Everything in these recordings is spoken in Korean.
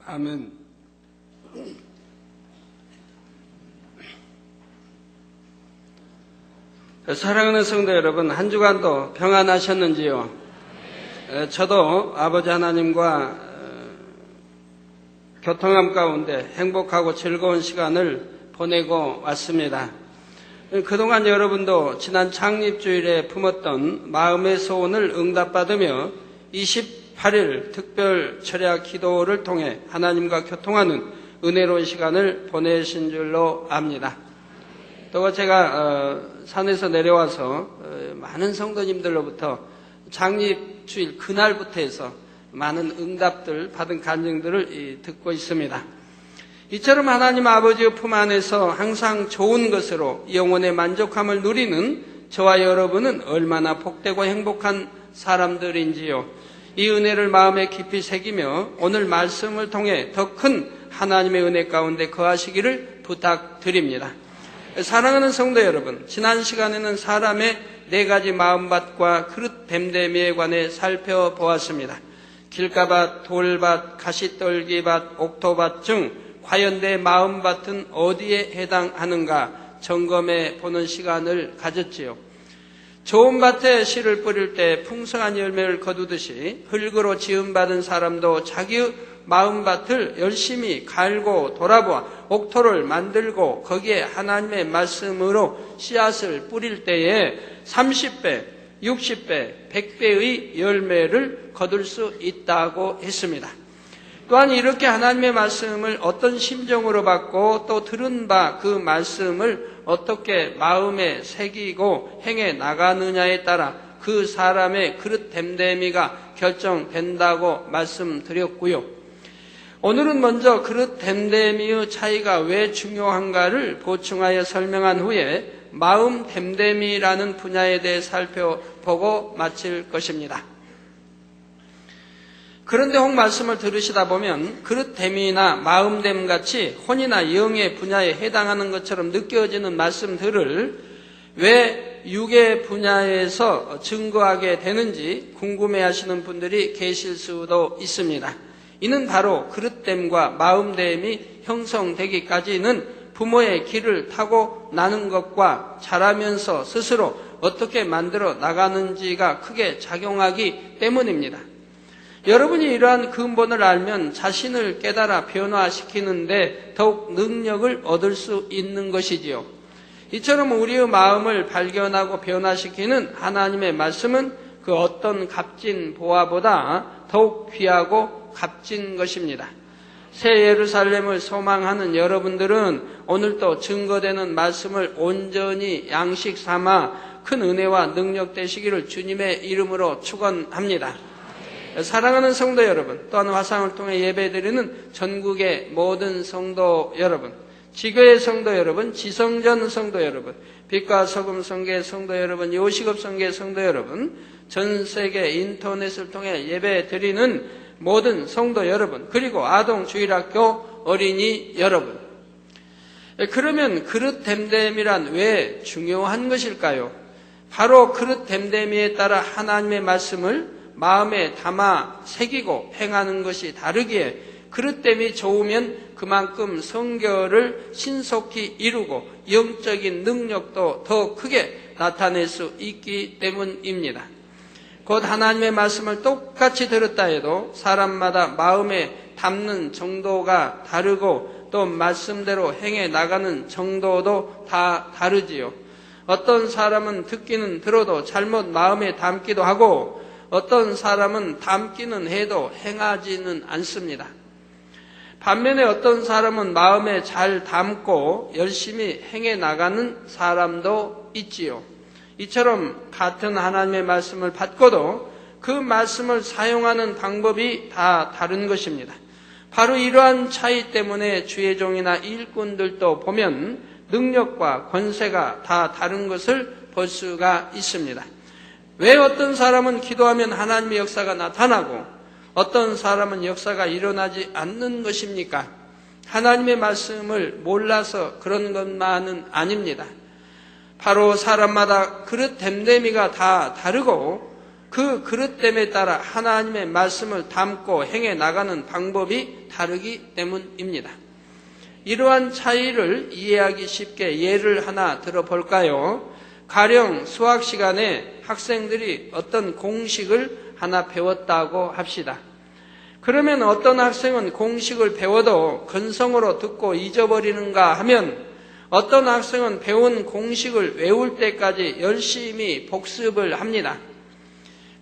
아멘. 사랑하는 성도 여러분, 한 주간도 평안하셨는지요? 저도 아버지 하나님과 교통함 가운데 행복하고 즐거운 시간을 보내고 왔습니다. 그동안 여러분도 지난 창립주일에 품었던 마음의 소원을 응답받으며 28일 특별 철야 기도를 통해 하나님과 교통하는 은혜로운 시간을 보내신 줄로 압니다. 또 제가 산에서 내려와서 많은 성도님들로부터 창립주일 그날부터 해서 많은 응답들 받은 간증들을 듣고 있습니다. 이처럼 하나님 아버지의 품 안에서 항상 좋은 것으로 영혼의 만족함을 누리는 저와 여러분은 얼마나 복되고 행복한 사람들인지요. 이 은혜를 마음에 깊이 새기며 오늘 말씀을 통해 더 큰 하나님의 은혜 가운데 거하시기를 부탁드립니다. 사랑하는 성도 여러분, 지난 시간에는 사람의 4가지 마음밭과 그릇 댐댐이에 관해 살펴보았습니다. 길가밭, 돌밭, 가시떨기밭, 옥토밭 중 과연 내 마음밭은 어디에 해당하는가 점검해 보는 시간을 가졌지요. 좋은 밭에 씨를 뿌릴 때 풍성한 열매를 거두듯이 흙으로 지음받은 사람도 자기의 마음밭을 열심히 갈고 돌아보아 옥토를 만들고 거기에 하나님의 말씀으로 씨앗을 뿌릴 때에 30배, 60배, 100배의 열매를 거둘 수 있다고 했습니다. 또한 이렇게 하나님의 말씀을 어떤 심정으로 받고 또 들은 바 그 말씀을 어떻게 마음에 새기고 행해 나가느냐에 따라 그 사람의 그릇 댐댐이가 결정된다고 말씀드렸고요. 오늘은 먼저 그릇 댐댐이의 차이가 왜 중요한가를 보충하여 설명한 후에 마음 댐댐이라는 분야에 대해 살펴보고 마칠 것입니다. 그런데 혹 말씀을 들으시다 보면 그릇댐이나 마음댐 같이 혼이나 영의 분야에 해당하는 것처럼 느껴지는 말씀들을 왜 육의 분야에서 증거하게 되는지 궁금해하시는 분들이 계실 수도 있습니다. 이는 바로 그릇댐과 마음댐이 형성되기까지는 부모의 길을 타고 나는 것과 자라면서 스스로 어떻게 만들어 나가는지가 크게 작용하기 때문입니다. 여러분이 이러한 근본을 알면 자신을 깨달아 변화시키는데 더욱 능력을 얻을 수 있는 것이지요. 이처럼 우리의 마음을 발견하고 변화시키는 하나님의 말씀은 그 어떤 값진 보화보다 더욱 귀하고 값진 것입니다. 새 예루살렘을 소망하는 여러분들은 오늘도 증거되는 말씀을 온전히 양식 삼아 큰 은혜와 능력 되시기를 주님의 이름으로 축원합니다. 사랑하는 성도 여러분, 또한 화상을 통해 예배드리는 전국의 모든 성도 여러분, 지교의 성도 여러분, 지성전 성도 여러분, 빛과 소금 성계 성도 여러분, 요식업 성계 성도 여러분, 전 세계 인터넷을 통해 예배드리는 모든 성도 여러분, 그리고 아동주일학교 어린이 여러분. 그러면 그릇 댐댐이란 왜 중요한 것일까요? 바로 그릇 댐댐이에 따라 하나님의 말씀을 마음에 담아 새기고 행하는 것이 다르기에 그릇됨이 좋으면 그만큼 성결을 신속히 이루고 영적인 능력도 더 크게 나타낼 수 있기 때문입니다. 곧 하나님의 말씀을 똑같이 들었다 해도 사람마다 마음에 담는 정도가 다르고 또 말씀대로 행해 나가는 정도도 다 다르지요. 어떤 사람은 듣기는 들어도 잘못 마음에 담기도 하고 어떤 사람은 담기는 해도 행하지는 않습니다. 반면에 어떤 사람은 마음에 잘 담고 열심히 행해 나가는 사람도 있지요. 이처럼 같은 하나님의 말씀을 받고도 그 말씀을 사용하는 방법이 다 다른 것입니다. 바로 이러한 차이 때문에 주의 종이나 일꾼들도 보면 능력과 권세가 다 다른 것을 볼 수가 있습니다. 왜 어떤 사람은 기도하면 하나님의 역사가 나타나고 어떤 사람은 역사가 일어나지 않는 것입니까? 하나님의 말씀을 몰라서 그런 것만은 아닙니다. 바로 사람마다 그릇 댐댐이가 다 다르고 그 그릇됨에 따라 하나님의 말씀을 담고 행해 나가는 방법이 다르기 때문입니다. 이러한 차이를 이해하기 쉽게 예를 하나 들어볼까요? 가령 수학 시간에 학생들이 어떤 공식을 하나 배웠다고 합시다. 그러면 어떤 학생은 공식을 배워도 건성으로 듣고 잊어버리는가 하면 어떤 학생은 배운 공식을 외울 때까지 열심히 복습을 합니다.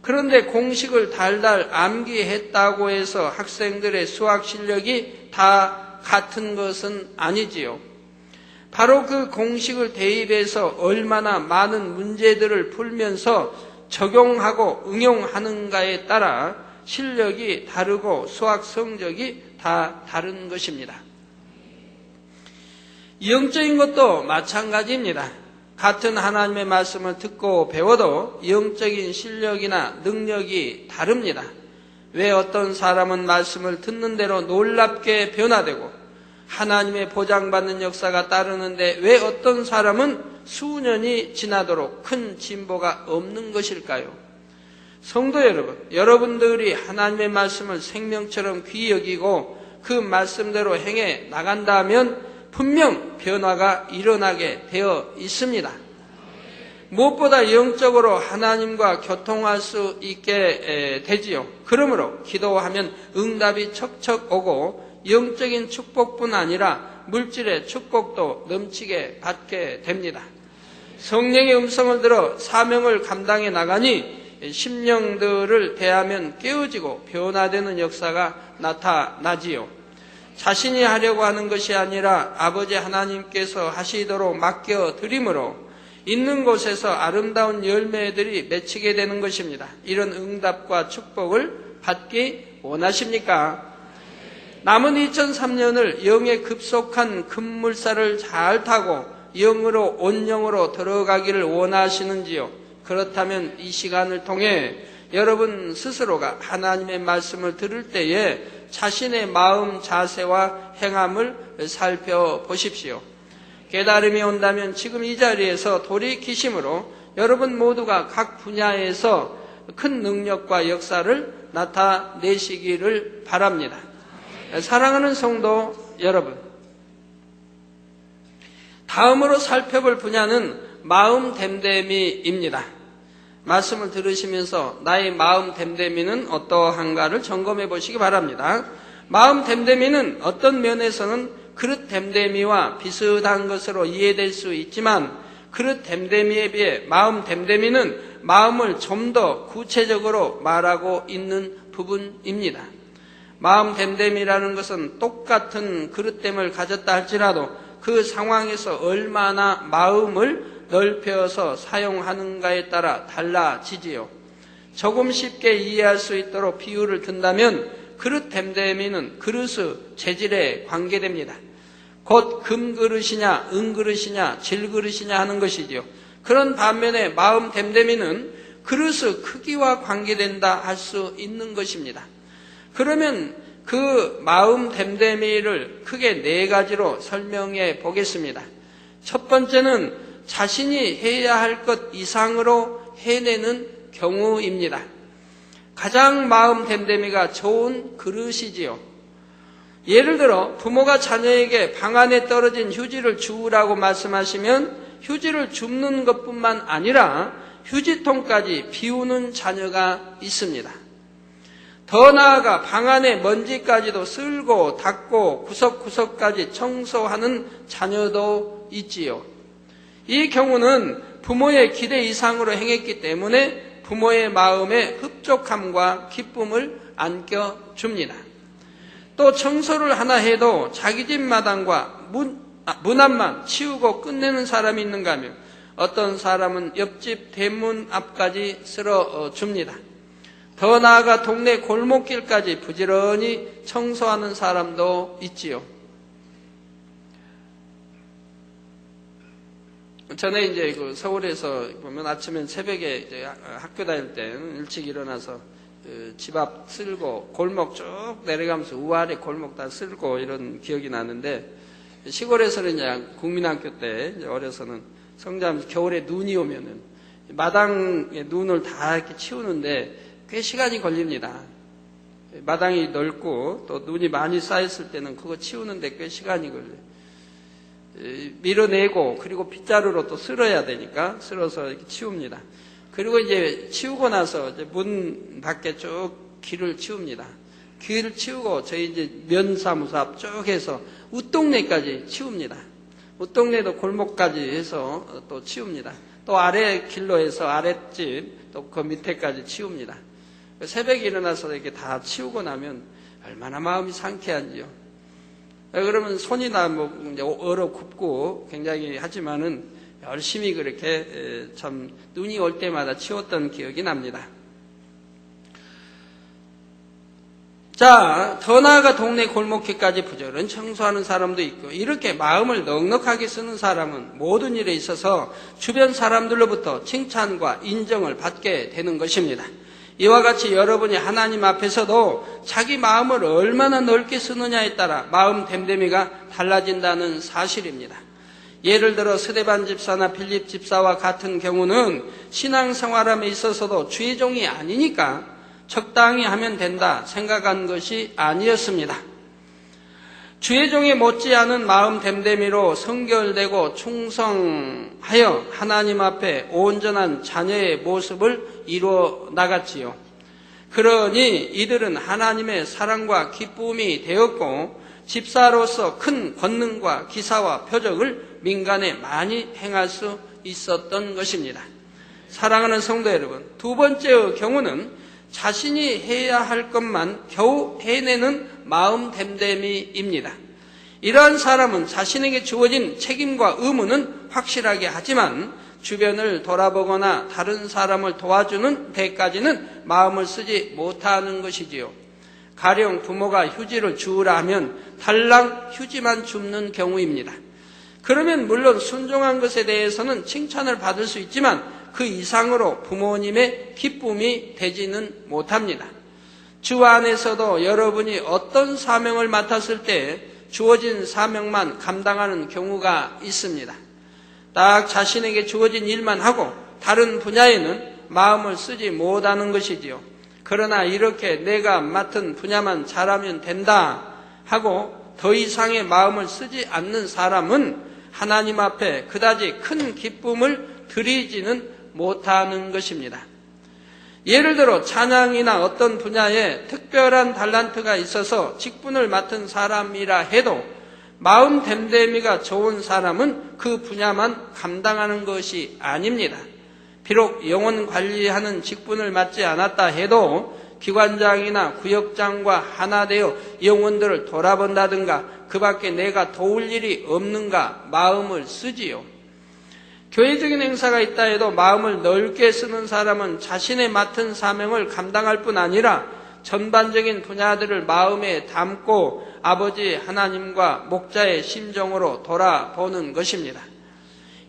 그런데 공식을 달달 암기했다고 해서 학생들의 수학 실력이 다 같은 것은 아니지요. 바로 그 공식을 대입해서 얼마나 많은 문제들을 풀면서 적용하고 응용하는가에 따라 실력이 다르고 수학 성적이 다 다른 것입니다. 영적인 것도 마찬가지입니다. 같은 하나님의 말씀을 듣고 배워도 영적인 실력이나 능력이 다릅니다. 왜 어떤 사람은 말씀을 듣는 대로 놀랍게 변화되고 하나님의 보장받는 역사가 따르는데 왜 어떤 사람은 수년이 지나도록 큰 진보가 없는 것일까요? 성도 여러분, 여러분들이 하나님의 말씀을 생명처럼 귀히 여기고 그 말씀대로 행해 나간다면 분명 변화가 일어나게 되어 있습니다. 무엇보다 영적으로 하나님과 교통할 수 있게 되지요. 그러므로 기도하면 응답이 척척 오고 영적인 축복뿐 아니라 물질의 축복도 넘치게 받게 됩니다. 성령의 음성을 들어 사명을 감당해 나가니 심령들을 대하면 깨어지고 변화되는 역사가 나타나지요. 자신이 하려고 하는 것이 아니라 아버지 하나님께서 하시도록 맡겨드림으로 있는 곳에서 아름다운 열매들이 맺히게 되는 것입니다. 이런 응답과 축복을 받기 원하십니까? 남은 2003년을 영의 급속한 급물살을 잘 타고 영으로 온영으로 들어가기를 원하시는지요? 그렇다면 이 시간을 통해 여러분 스스로가 하나님의 말씀을 들을 때에 자신의 마음 자세와 행함을 살펴보십시오. 깨달음이 온다면 지금 이 자리에서 돌이키심으로 여러분 모두가 각 분야에서 큰 능력과 역사를 나타내시기를 바랍니다. 사랑하는 성도 여러분, 다음으로 살펴볼 분야는 마음 됨됨이입니다. 말씀을 들으시면서 나의 마음 됨됨이는 어떠한가를 점검해 보시기 바랍니다. 마음 됨됨이는 어떤 면에서는 그릇 됨됨이와 비슷한 것으로 이해될 수 있지만 그릇 됨됨이에 비해 마음 됨됨이는 마음을 좀 더 구체적으로 말하고 있는 부분입니다. 마음 됨됨이라는 것은 똑같은 그릇됨을 가졌다 할지라도 그 상황에서 얼마나 마음을 넓혀서 사용하는가에 따라 달라지지요. 조금 쉽게 이해할 수 있도록 비유를 든다면 그릇 됨됨이는 그릇의 재질에 관계됩니다. 곧 금그릇이냐 은그릇이냐 질그릇이냐 하는 것이지요. 그런 반면에 마음 됨됨이는 그릇의 크기와 관계된다 할 수 있는 것입니다. 그러면 그 마음 됨됨이를 크게 네 가지로 설명해 보겠습니다. 첫 번째는 자신이 해야 할 것 이상으로 해내는 경우입니다. 가장 마음 됨됨이가 좋은 그릇이지요. 예를 들어 부모가 자녀에게 방 안에 떨어진 휴지를 주우라고 말씀하시면 휴지를 줍는 것뿐만 아니라 휴지통까지 비우는 자녀가 있습니다. 더 나아가 방 안에 먼지까지도 쓸고 닦고 구석구석까지 청소하는 자녀도 있지요. 이 경우는 부모의 기대 이상으로 행했기 때문에 부모의 마음에 흡족함과 기쁨을 안겨줍니다. 또 청소를 하나 해도 자기 집 마당과 문 앞만 치우고 끝내는 사람이 있는가 하면 어떤 사람은 옆집 대문 앞까지 쓸어줍니다. 더 나아가 동네 골목길까지 부지런히 청소하는 사람도 있지요. 전에 이제 그 서울에서 보면 아침에 새벽에 이제 학교 다닐 때 일찍 일어나서 집 앞 쓸고 골목 쭉 내려가면서 우아래 골목 다 쓸고 이런 기억이 나는데 시골에서는 이제 국민학교 때 이제 어려서는 성장하면서 겨울에 눈이 오면은 마당에 눈을 다 이렇게 치우는데 꽤 시간이 걸립니다. 마당이 넓고 또 눈이 많이 쌓였을 때는 그거 치우는데 꽤 시간이 걸려요. 밀어내고 그리고 빗자루로 또 쓸어야 되니까 쓸어서 이렇게 치웁니다. 그리고 이제 치우고 나서 이제 문 밖에 쭉 길을 치웁니다. 길을 치우고 저희 이제 면사무소 앞 쭉 해서 웃동네까지 치웁니다. 웃동네도 골목까지 해서 또 치웁니다. 또 아래 길로 해서 아랫집 또 그 밑에까지 치웁니다. 새벽에 일어나서 이렇게 다 치우고 나면 얼마나 마음이 상쾌한지요. 그러면 손이나 뭐 이제 얼어 굽고 굉장히 하지만은 열심히 그렇게 참 눈이 올 때마다 치웠던 기억이 납니다. 자, 더 나아가 동네 골목길까지 부지런히 청소하는 사람도 있고, 이렇게 마음을 넉넉하게 쓰는 사람은 모든 일에 있어서 주변 사람들로부터 칭찬과 인정을 받게 되는 것입니다. 이와 같이 여러분이 하나님 앞에서도 자기 마음을 얼마나 넓게 쓰느냐에 따라 마음 됨됨이가 달라진다는 사실입니다. 예를 들어 스데반 집사나 빌립 집사와 같은 경우는 신앙생활함에 있어서도 주의 종이 아니니까 적당히 하면 된다 생각한 것이 아니었습니다. 주의 종에 못지않은 마음 됨됨이로 성결되고 충성하여 하나님 앞에 온전한 자녀의 모습을 이루어 나갔지요. 그러니 이들은 하나님의 사랑과 기쁨이 되었고 집사로서 큰 권능과 기사와 표적을 민간에 많이 행할 수 있었던 것입니다. 사랑하는 성도 여러분, 두 번째의 경우는 자신이 해야 할 것만 겨우 해내는 마음 됨됨이입니다. 이러한 사람은 자신에게 주어진 책임과 의무는 확실하게 하지만 주변을 돌아보거나 다른 사람을 도와주는 데까지는 마음을 쓰지 못하는 것이지요. 가령 부모가 휴지를 주우라 하면 달랑 휴지만 줍는 경우입니다. 그러면 물론 순종한 것에 대해서는 칭찬을 받을 수 있지만 그 이상으로 부모님의 기쁨이 되지는 못합니다. 주 안에서도 여러분이 어떤 사명을 맡았을 때 주어진 사명만 감당하는 경우가 있습니다. 딱 자신에게 주어진 일만 하고 다른 분야에는 마음을 쓰지 못하는 것이지요. 그러나 이렇게 내가 맡은 분야만 잘하면 된다 하고 더 이상의 마음을 쓰지 않는 사람은 하나님 앞에 그다지 큰 기쁨을 드리지는 못하는 것입니다. 예를 들어 찬양이나 어떤 분야에 특별한 달란트가 있어서 직분을 맡은 사람이라 해도 마음 됨됨이가 좋은 사람은 그 분야만 감당하는 것이 아닙니다. 비록 영혼 관리하는 직분을 맡지 않았다 해도 기관장이나 구역장과 하나 되어 영혼들을 돌아본다든가 그 밖에 내가 도울 일이 없는가 마음을 쓰지요. 교회적인 행사가 있다 해도 마음을 넓게 쓰는 사람은 자신의 맡은 사명을 감당할 뿐 아니라 전반적인 분야들을 마음에 담고 아버지 하나님과 목자의 심정으로 돌아보는 것입니다.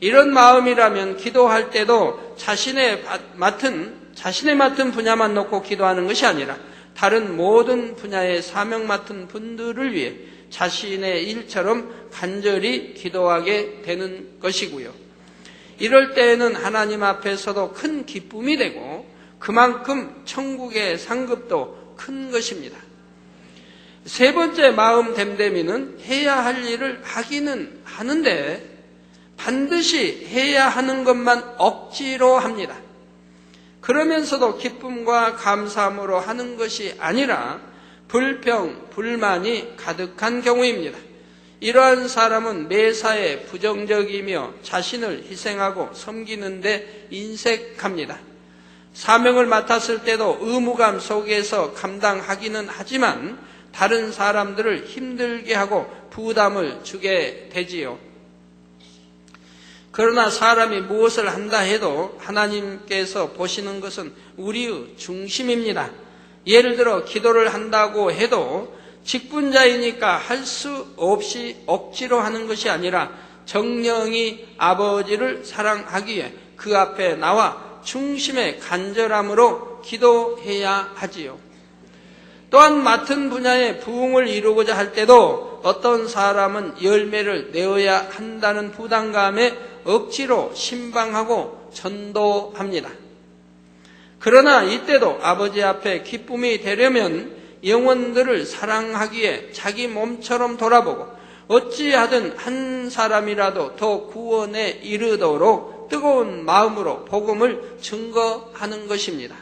이런 마음이라면 기도할 때도 자신의 맡은 분야만 놓고 기도하는 것이 아니라 다른 모든 분야의 사명 맡은 분들을 위해 자신의 일처럼 간절히 기도하게 되는 것이고요. 이럴 때에는 하나님 앞에서도 큰 기쁨이 되고 그만큼 천국의 상급도 큰 것입니다. 세 번째 마음 됨됨이는 해야 할 일을 하기는 하는데 반드시 해야 하는 것만 억지로 합니다. 그러면서도 기쁨과 감사함으로 하는 것이 아니라 불평, 불만이 가득한 경우입니다. 이러한 사람은 매사에 부정적이며 자신을 희생하고 섬기는 데 인색합니다. 사명을 맡았을 때도 의무감 속에서 감당하기는 하지만 다른 사람들을 힘들게 하고 부담을 주게 되지요. 그러나 사람이 무엇을 한다 해도 하나님께서 보시는 것은 우리의 중심입니다. 예를 들어 기도를 한다고 해도 직분자이니까 할 수 없이 억지로 하는 것이 아니라 정령이 아버지를 사랑하기에 그 앞에 나와 중심의 간절함으로 기도해야 하지요. 또한 맡은 분야의 부흥을 이루고자 할 때도 어떤 사람은 열매를 내어야 한다는 부담감에 억지로 신방하고 전도합니다. 그러나 이때도 아버지 앞에 기쁨이 되려면 영혼들을 사랑하기에 자기 몸처럼 돌아보고 어찌하든 한 사람이라도 더 구원에 이르도록 뜨거운 마음으로 복음을 증거하는 것입니다.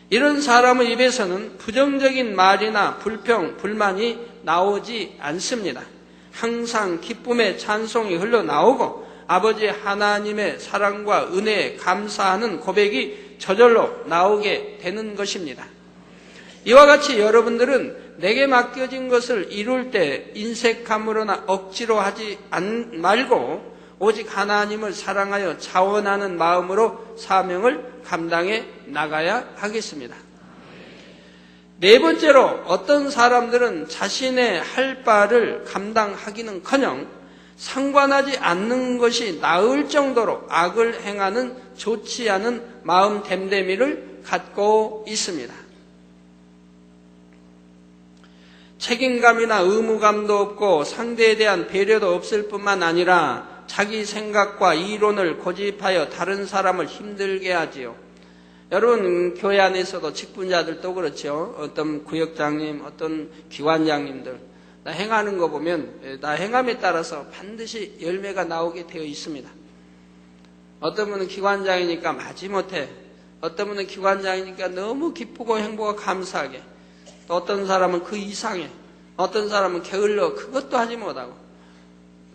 이런 사람의 입에서는 부정적인 말이나 불평, 불만이 나오지 않습니다. 항상 기쁨의 찬송이 흘러나오고 아버지 하나님의 사랑과 은혜에 감사하는 고백이 저절로 나오게 되는 것입니다. 이와 같이 여러분들은 내게 맡겨진 것을 이룰 때 인색함으로나 억지로 하지 말고 오직 하나님을 사랑하여 자원하는 마음으로 사명을 감당해 나가야 하겠습니다. 네 번째로 어떤 사람들은 자신의 할 바를 감당하기는커녕 상관하지 않는 것이 나을 정도로 악을 행하는 좋지 않은 마음 됨됨이를 갖고 있습니다. 책임감이나 의무감도 없고 상대에 대한 배려도 없을 뿐만 아니라 자기 생각과 이론을 고집하여 다른 사람을 힘들게 하지요. 여러분, 교회 안에서도 직분자들도 그렇죠. 어떤 구역장님, 어떤 기관장님들, 나 행하는 거 보면 나 행함에 따라서 반드시 열매가 나오게 되어 있습니다. 어떤 분은 기관장이니까 마지못해, 어떤 분은 기관장이니까 너무 기쁘고 행복하고 감사하게, 또 어떤 사람은 그 이상에, 어떤 사람은 게을러 그것도 하지 못하고,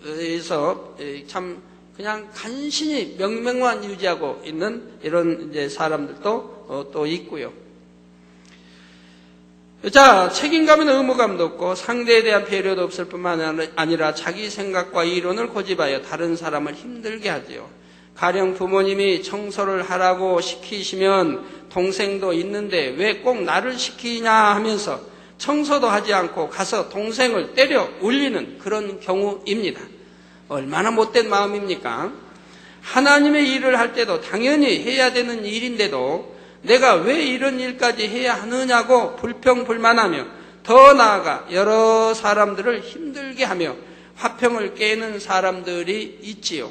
그래서 참 그냥 간신히 명맥만 유지하고 있는 이런 이제 사람들도 또 있고요. 자, 책임감이나 의무감도 없고 상대에 대한 배려도 없을 뿐만 아니라 자기 생각과 이론을 고집하여 다른 사람을 힘들게 하지요. 가령 부모님이 청소를 하라고 시키시면 동생도 있는데 왜 꼭 나를 시키냐 하면서 청소도 하지 않고 가서 동생을 때려 울리는 그런 경우입니다. 얼마나 못된 마음입니까? 하나님의 일을 할 때도 당연히 해야 되는 일인데도 내가 왜 이런 일까지 해야 하느냐고 불평불만하며 더 나아가 여러 사람들을 힘들게 하며 화평을 깨는 사람들이 있지요.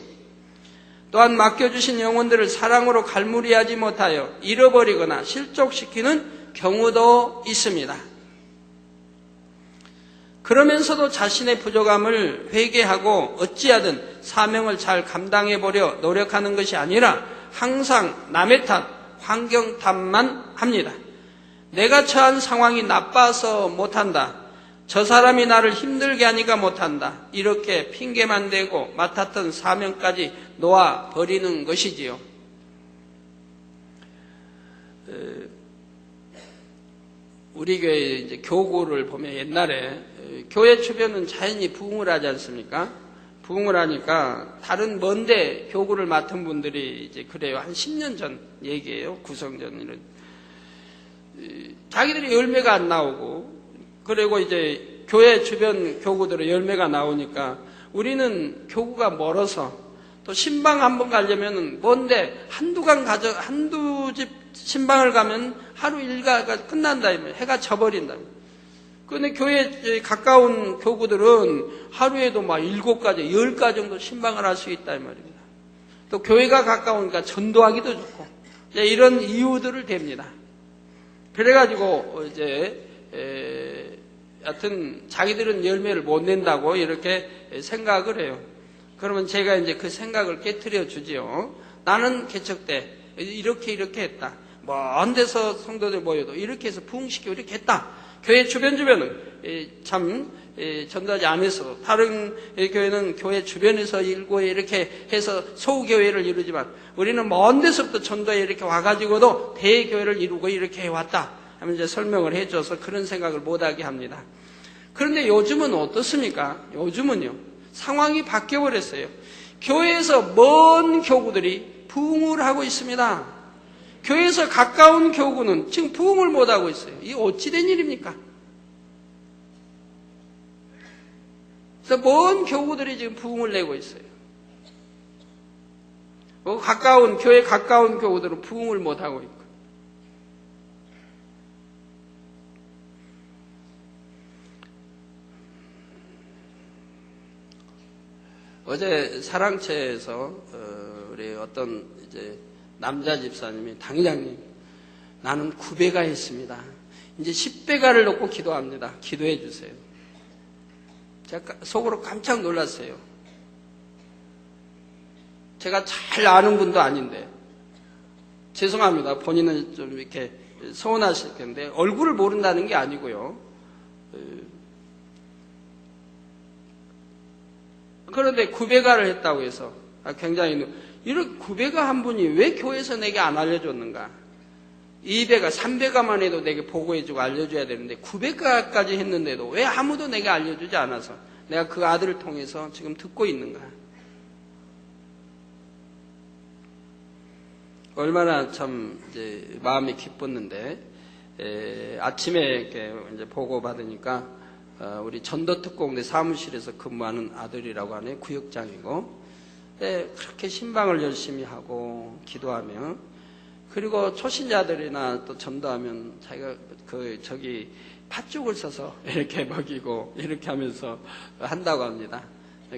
또한 맡겨주신 영혼들을 사랑으로 갈무리하지 못하여 잃어버리거나 실족시키는 경우도 있습니다. 그러면서도 자신의 부족함을 회개하고 어찌하든 사명을 잘 감당해보려 노력하는 것이 아니라 항상 남의 탓, 환경 탓만 합니다. 내가 처한 상황이 나빠서 못한다. 저 사람이 나를 힘들게 하니까 못한다. 이렇게 핑계만 대고 맡았던 사명까지 놓아버리는 것이지요. 우리 교회 이제 교구를 보면 옛날에 교회 주변은 자연히 부흥을 하지 않습니까? 부흥을 하니까 다른 먼데 교구를 맡은 분들이 이제 그래요. 한 10년 전 얘기예요. 구성전 이런. 자기들이 열매가 안 나오고, 그리고 이제 교회 주변 교구들은 열매가 나오니까 우리는 교구가 멀어서 또 신방 한번 가려면 먼데 한두 집 신방을 가면 하루 일과가 끝난다. 해가 져버린다. 그런데 교회에 가까운 교구들은 하루에도 막 7가지, 10가지 정도 신방을 할 수 있다 이 말입니다. 또 교회가 가까우니까 전도하기도 좋고 이런 이유들을 댑니다. 그래가지고 이제 하여튼 자기들은 열매를 못 낸다고 이렇게 생각을 해요. 그러면 제가 이제 그 생각을 깨트려 주지요. 나는 개척 때 이렇게 했다. 먼 데서 성도들 모여도 이렇게 해서 부흥시키고 이렇게 했다. 교회 주변은 참 전도하지 않아서 다른 교회는 교회 주변에서 일고 이렇게 해서 소교회를 이루지만 우리는 먼 데서부터 전도에 이렇게 와가지고도 대교회를 이루고 이렇게 해왔다 하면 이제 설명을 해줘서 그런 생각을 못하게 합니다. 그런데 요즘은 어떻습니까? 요즘은요 상황이 바뀌어버렸어요. 교회에서 먼 교구들이 부흥을 하고 있습니다. 교회에서 가까운 교구는 지금 부흥을 못하고 있어요. 이게 어찌 된 일입니까? 그래서 먼 교구들이 지금 부흥을 내고 있어요. 교회 가까운 교구들은 부흥을 못하고 있고. 어제 사랑채에서 우리 어떤 이제 남자 집사님이 당회장님 나는 구배가 있습니다. 이제 10배가를 놓고 기도합니다. 기도해 주세요. 제가 속으로 깜짝 놀랐어요. 제가 잘 아는 분도 아닌데, 죄송합니다. 본인은 좀 이렇게 서운하실 텐데, 얼굴을 모른다는 게 아니고요. 그런데 9배가를 했다고 해서 굉장히, 이런 9배가 한 분이 왜 교회에서 내게 안 알려줬는가? 2배가, 3배가만 해도 내게 보고해주고 알려줘야 되는데 9배가까지 했는데도 왜 아무도 내게 알려주지 않아서 내가 그 아들을 통해서 지금 듣고 있는가? 얼마나 참 이제 마음이 기뻤는데, 아침에 이렇게 이제 보고 받으니까 우리 전도특공대 사무실에서 근무하는 아들이라고 하네. 구역장이고, 그렇게 신방을 열심히 하고 기도하며, 그리고 초신자들이나 또 전도하면 자기가 저기 팥죽을 써서 이렇게 먹이고 이렇게 하면서 한다고 합니다.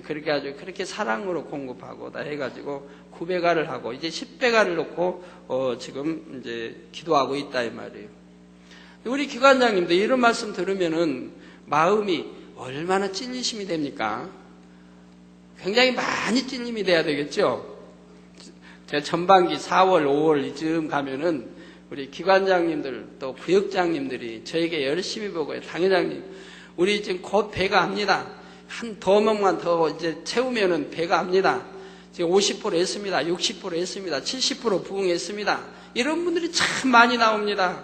그렇게 아주 그렇게 사랑으로 공급하고 다 해가지고 9배가를 하고 이제 10배가를 놓고 지금 이제 기도하고 있다 이 말이에요. 우리 기관장님도 이런 말씀 들으면은 마음이 얼마나 찔리심이 됩니까? 굉장히 많이 찔림이 돼야 되겠죠? 제가 전반기 4월, 5월 이쯤 가면은 우리 기관장님들 또 구역장님들이 저에게 열심히 보고요. 당회장님, 우리 지금 곧 배가 합니다. 한 더명만 더 이제 채우면은 배가 합니다. 지금 50% 했습니다. 60% 했습니다. 70% 부응했습니다. 이런 분들이 참 많이 나옵니다.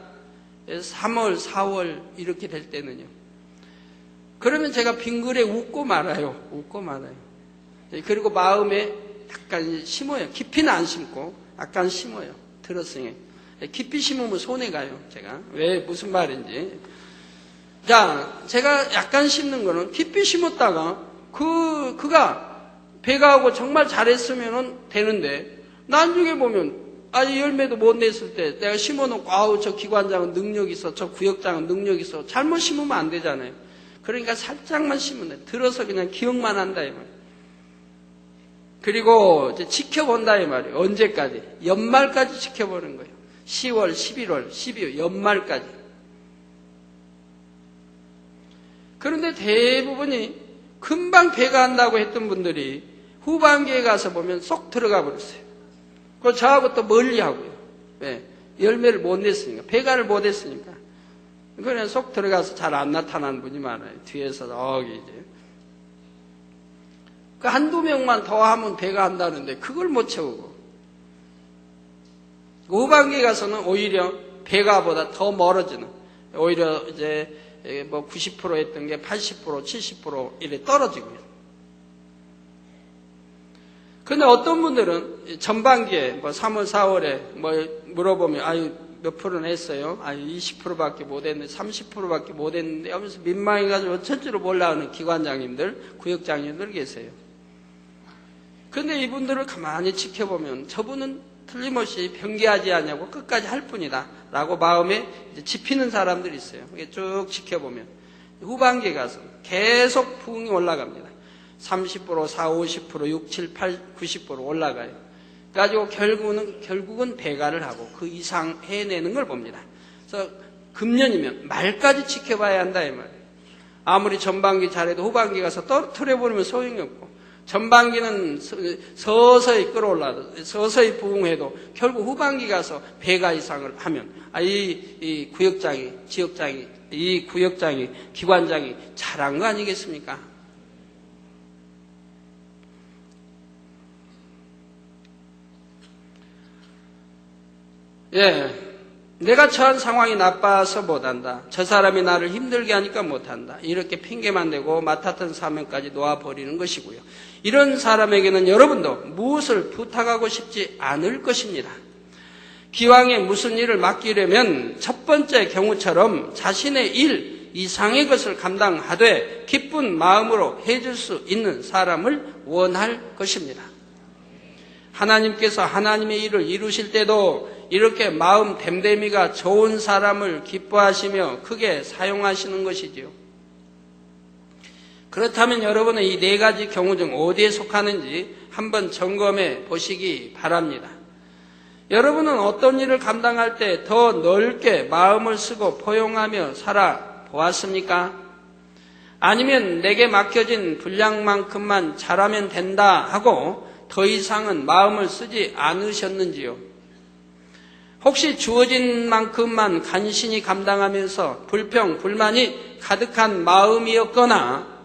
3월, 4월 이렇게 될 때는요. 그러면 제가 빙글에 웃고 말아요. 웃고 말아요. 그리고 마음에 약간 심어요. 깊이는 안 심고 약간 심어요. 들었으니. 깊이 심으면 손해 가요. 제가. 왜 무슨 말인지. 자, 제가 약간 심는 거는 깊이 심었다가 그가 배가하고 정말 잘했으면 되는데 나중에 보면 열매도 못 냈을 때 내가 심어놓고 아우 저 기관장은 능력 있어, 저 구역장은 능력 있어. 잘못 심으면 안 되잖아요. 그러니까 살짝만 심으면 돼. 들어서 그냥 기억만 한다 이 말이에요. 그리고 이제 지켜본다 이 말이에요. 언제까지? 연말까지 지켜보는 거예요. 10월, 11월, 12월 연말까지. 그런데 대부분이 금방 배가 한다고 했던 분들이 후반기에 가서 보면 쏙 들어가 버렸어요. 그리고 저하고 또 멀리 하고요. 왜? 열매를 못 냈으니까. 배가를 못 했으니까. 그냥 쏙 들어가서 잘 안 나타나는 분이 많아요. 뒤에서 저기 이제. 그 한두 명만 더 하면 배가 한다는데 그걸 못 채우고. 후반기에 가서는 오히려 배가보다 더 멀어지는. 오히려 이제 뭐 90% 했던 게 80%, 70% 이래 떨어지고요. 근데 어떤 분들은 전반기에 뭐 3월, 4월에 뭐 물어보면 몇 프로는 했어요? 20%밖에 못 했는데 30%밖에 못 했는데 하면서 민망해가지고 어쩔 몰라 하는 기관장님들, 구역장님들 계세요. 근데 이분들을 가만히 지켜보면 저분은 틀림없이 변개하지 않냐고 끝까지 할 뿐이다 라고 마음에 이제 집히는 사람들이 있어요. 쭉 지켜보면 후반기에 가서 계속 부흥이 올라갑니다. 30%, 40, 50%, 6, 7, 8, 90% 올라가요. 그래가지고 결국은 배가를 하고 그 이상 해내는 걸 봅니다. 그래서 금년이면 말까지 지켜봐야 한다 이 말이에요. 아무리 전반기 잘해도 후반기 가서 떨어뜨려버리면 소용이 없고 전반기는 서서히 끌어올라도 서서히 부흥해도 결국 후반기 가서 배가 이상을 하면 이 구역장이, 지역장이, 이 구역장이, 기관장이 잘한 거 아니겠습니까? 내가 처한 상황이 나빠서 못한다. 저 사람이 나를 힘들게 하니까 못한다. 이렇게 핑계만 대고 맡았던 사명까지 놓아버리는 것이고요. 이런 사람에게는 여러분도 무엇을 부탁하고 싶지 않을 것입니다. 기왕에 무슨 일을 맡기려면 첫 번째 경우처럼 자신의 일 이상의 것을 감당하되 기쁜 마음으로 해줄 수 있는 사람을 원할 것입니다. 하나님께서 하나님의 일을 이루실 때도 이렇게 마음 됨됨이가 좋은 사람을 기뻐하시며 크게 사용하시는 것이지요. 그렇다면 여러분은 이 네 가지 경우 중 어디에 속하는지 한번 점검해 보시기 바랍니다. 여러분은 어떤 일을 감당할 때 더 넓게 마음을 쓰고 포용하며 살아보았습니까? 아니면 내게 맡겨진 분량만큼만 잘하면 된다 하고 더 이상은 마음을 쓰지 않으셨는지요? 혹시 주어진 만큼만 간신히 감당하면서 불평, 불만이 가득한 마음이었거나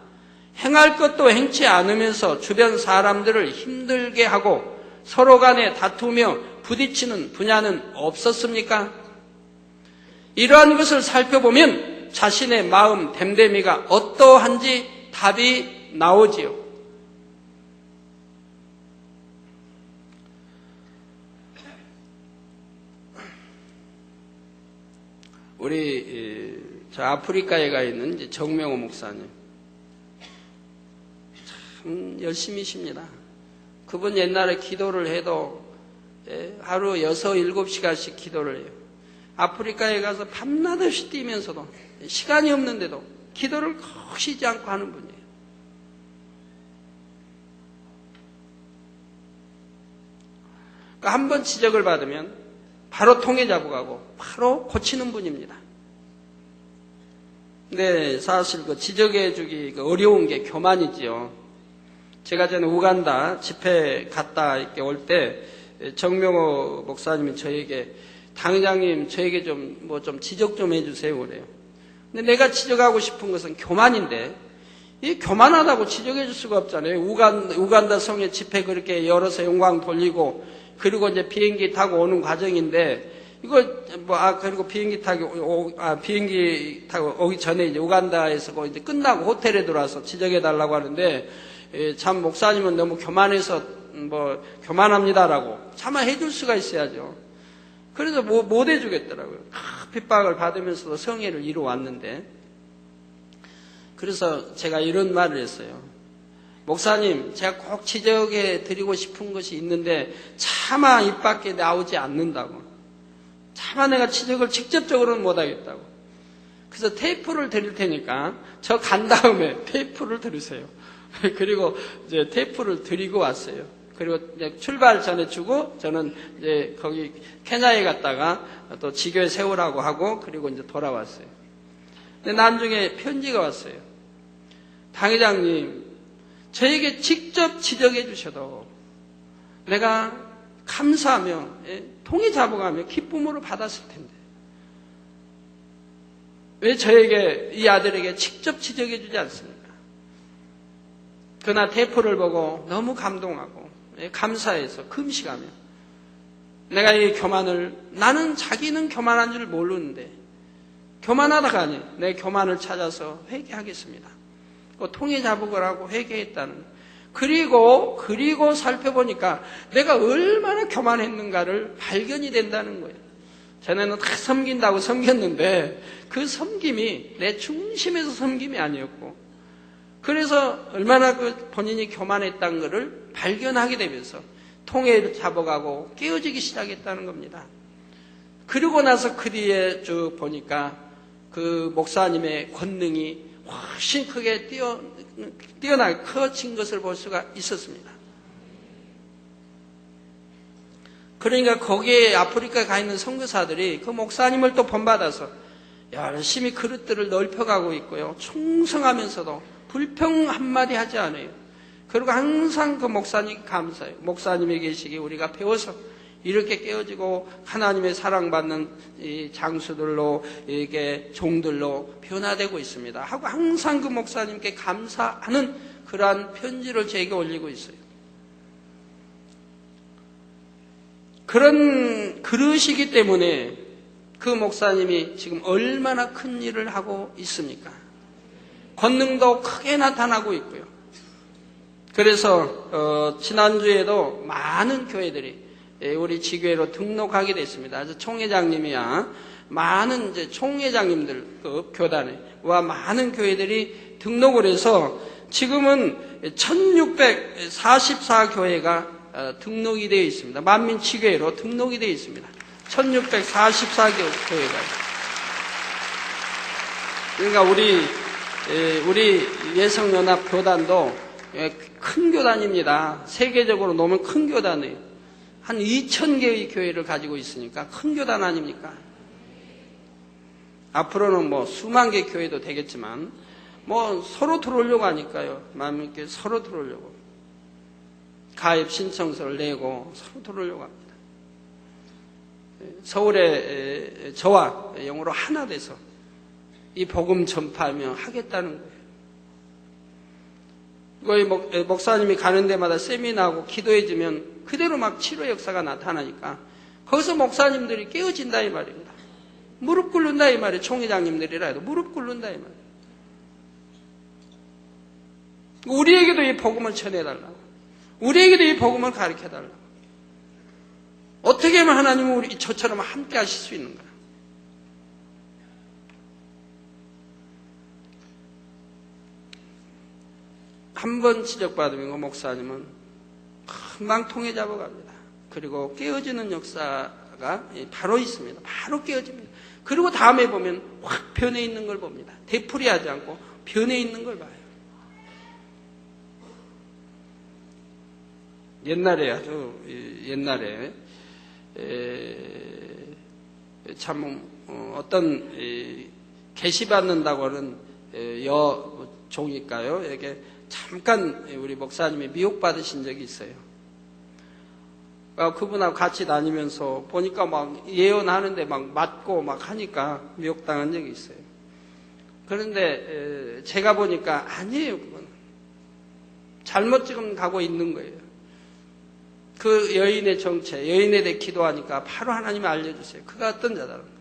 행할 것도 행치 않으면서 주변 사람들을 힘들게 하고 서로 간에 다투며 부딪히는 분야는 없었습니까? 이러한 것을 살펴보면 자신의 마음 됨됨이가 어떠한지 답이 나오지요. 우리 저 아프리카에 가 있는 이제 정명호 목사님 참 열심히십니다. 그분 옛날에 기도를 해도 하루 6, 7시간씩 기도를 해요. 아프리카에 가서 밤낮 없이 뛰면서도 시간이 없는데도 기도를 꼭 쉬지 않고 하는 분이에요. 그러니까 한번 지적을 받으면 바로 통해 잡아가고 바로 고치는 분입니다. 근데 사실 그 지적해 주기 어려운 게 교만이지요. 제가 전에 우간다 집회 갔다 이렇게 올 때 정명호 목사님이 저에게 당회장님 저에게 좀 지적 좀 해주세요 그래요. 근데 내가 지적하고 싶은 것은 교만인데 이 교만하다고 지적해 줄 수가 없잖아요. 우간다 성에 집회 그렇게 열어서 영광 돌리고 그리고 이제 비행기 타고 오는 과정인데 이거 그리고 비행기 타고 오기 전에 이제 우간다에서 이제 끝나고 호텔에 들어와서 지적해 달라고 하는데 참 목사님은 너무 교만해서 교만합니다라고 차마 해줄 수가 있어야죠. 그래서 못 해주겠더라고요. 핍박을 받으면서도 성회를 이루어왔는데 그래서 제가 이런 말을 했어요. 목사님, 제가 꼭 지적해 드리고 싶은 것이 있는데 차마 입 밖에 나오지 않는다고. 차마 내가 지적을 직접적으로는 못하겠다고. 그래서 테이프를 드릴 테니까 저 간 다음에 테이프를 들으세요. 그리고 이제 테이프를 드리고 왔어요. 그리고 이제 출발 전에 주고 저는 이제 거기 케냐에 갔다가 또 지교에 세우라고 하고 그리고 이제 돌아왔어요. 근데 나중에 편지가 왔어요. 당회장님, 저에게 직접 지적해 주셔도 내가 감사하며 통해 잡아가며 기쁨으로 받았을 텐데 왜 저에게 이 아들에게 직접 지적해 주지 않습니까? 그러나 테이프를 보고 너무 감동하고 감사해서 금식하며 내가 이 교만을 나는 자기는 교만한 줄 모르는데 교만하다가 아니에요. 내 교만을 찾아서 회개하겠습니다. 통해 잡으라고 회개했다는 그리고 살펴보니까 내가 얼마나 교만했는가를 발견이 된다는 거예요. 전에는 다 섬긴다고 섬겼는데 그 섬김이 내 중심에서 섬김이 아니었고 그래서 얼마나 본인이 교만했다는 것을 발견하게 되면서 통해 잡아가고 깨어지기 시작했다는 겁니다. 그리고 나서 그 뒤에 쭉 보니까 그 목사님의 권능이 훨씬 크게 뛰어나게 커진 것을 볼 수가 있었습니다. 그러니까 거기에 아프리카에 가 있는 선교사들이 그 목사님을 또 본받아서 열심히 그릇들을 넓혀가고 있고요. 충성하면서도 불평 한마디 하지 않아요. 그리고 항상 그 목사님 감사해요. 목사님이 계시기 우리가 배워서 이렇게 깨어지고 하나님의 사랑받는 이 장수들로 이게 종들로 변화되고 있습니다. 하고 항상 그 목사님께 감사하는 그러한 편지를 제게 올리고 있어요. 그러시기 때문에 그 목사님이 지금 얼마나 큰 일을 하고 있습니까? 권능도 크게 나타나고 있고요. 그래서 지난주에도 많은 교회들이 우리 지교회로 등록하게 됐습니다. 그래서 총회장님이야 많은 이제 총회장님들급 교단에와 많은 교회들이 등록을 해서 지금은 1644교회가 등록이 되어 있습니다. 만민지교회로 등록이 되어 있습니다. 1644교회가. 그러니까 우리 예성연합 교단도 큰 교단입니다. 세계적으로 놓으면 큰 교단이에요. 한 2,000개의 교회를 가지고 있으니까 큰 교단 아닙니까? 앞으로는 뭐 수만 개 교회도 되겠지만 뭐 서로 들어오려고 하니까요. 마음 있게 서로 들어오려고 가입 신청서를 내고 서로 들어오려고 합니다. 서울에 저와 영으로 하나 돼서 이 복음 전파하며 하겠다는 거예요. 거의 목사님이 가는 데마다 세미나하고 기도해주면 그대로 막 치료 역사가 나타나니까 거기서 목사님들이 깨어진다 이 말입니다. 무릎 꿇는다 이 말이에요. 총회장님들이라 해도 무릎 꿇는다 이 말이에요. 우리에게도 이 복음을 전해달라고, 우리에게도 이 복음을 가르쳐달라고. 어떻게 하면 하나님은 우리 저처럼 함께 하실 수 있는가? 한 번 지적받으면 목사님은 금방 통해 잡아갑니다. 그리고 깨어지는 역사가 바로 있습니다. 바로 깨어집니다. 그리고 다음에 보면 확 변해 있는 걸 봅니다. 되풀이하지 않고 변해 있는 걸 봐요. 옛날에 아주 옛날에 참 어떤 계시받는다고 하는 여종일까요? 이게 잠깐 우리 목사님이 미혹받으신 적이 있어요. 그분하고 같이 다니면서 보니까 막 예언하는데 막 맞고 막 하니까 미혹당한 적이 있어요. 그런데 제가 보니까 아니에요. 그건 잘못 지금 가고 있는 거예요. 그 여인의 정체, 여인에 대해 기도하니까 바로 하나님이 알려주세요. 그가 어떤 자다는 거예요.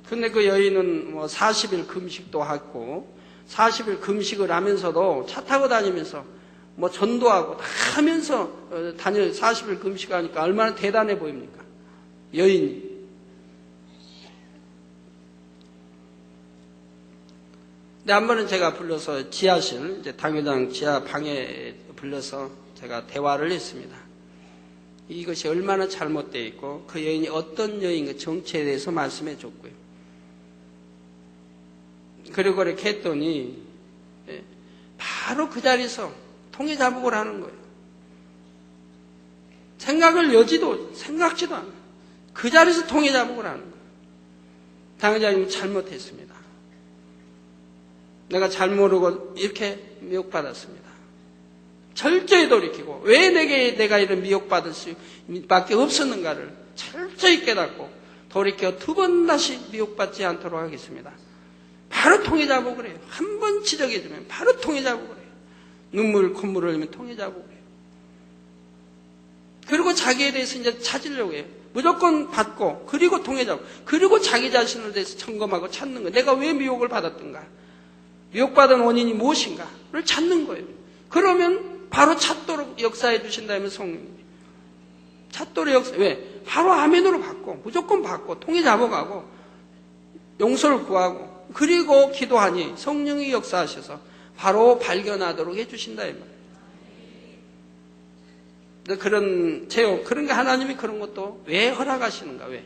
근데 그 여인은 뭐 40일 금식도 하고 40일 금식을 하면서도 차 타고 다니면서 뭐 전도하고 다 하면서 40일 금식하니까 얼마나 대단해 보입니까? 여인이. 근데 한 번은 제가 불러서 지하실, 이제 당회장 지하 방에 불러서 제가 대화를 했습니다. 이것이 얼마나 잘못되어 있고 그 여인이 어떤 여인의 정체에 대해서 말씀해 줬고요. 그리고 그렇게 했더니 바로 그 자리에서 통해 자복을 하는 거예요. 생각지도 않아요. 그 자리에서 통해 자복을 하는 거예요. 당회장님은 잘못했습니다. 내가 잘 모르고 이렇게 미혹받았습니다. 철저히 돌이키고 왜 내가 이런 미혹받을 수밖에 없었는가를 철저히 깨닫고 돌이켜 두 번 다시 미혹받지 않도록 하겠습니다. 바로 통해 자복을 해요. 한 번 지적해주면 바로 통해 자복을 해요. 눈물, 콧물을 흘리면 통해 자복을 해요. 그리고 자기에 대해서 이제 찾으려고 해요. 무조건 받고, 그리고 통해 자복, 그리고 자기 자신을 대해서 점검하고 찾는 거예요. 내가 왜 미혹을 받았던가? 미혹받은 원인이 무엇인가를 찾는 거예요. 그러면 바로 찾도록 역사해 주신다면 성령님이. 찾도록 역사, 왜? 바로 아멘으로 받고, 무조건 받고, 통해 자복하고, 용서를 구하고, 그리고 기도하니 성령이 역사하셔서 바로 발견하도록 해주신다 이 말이에요. 그런 게 하나님이 그런 것도 왜 허락하시는가? 왜?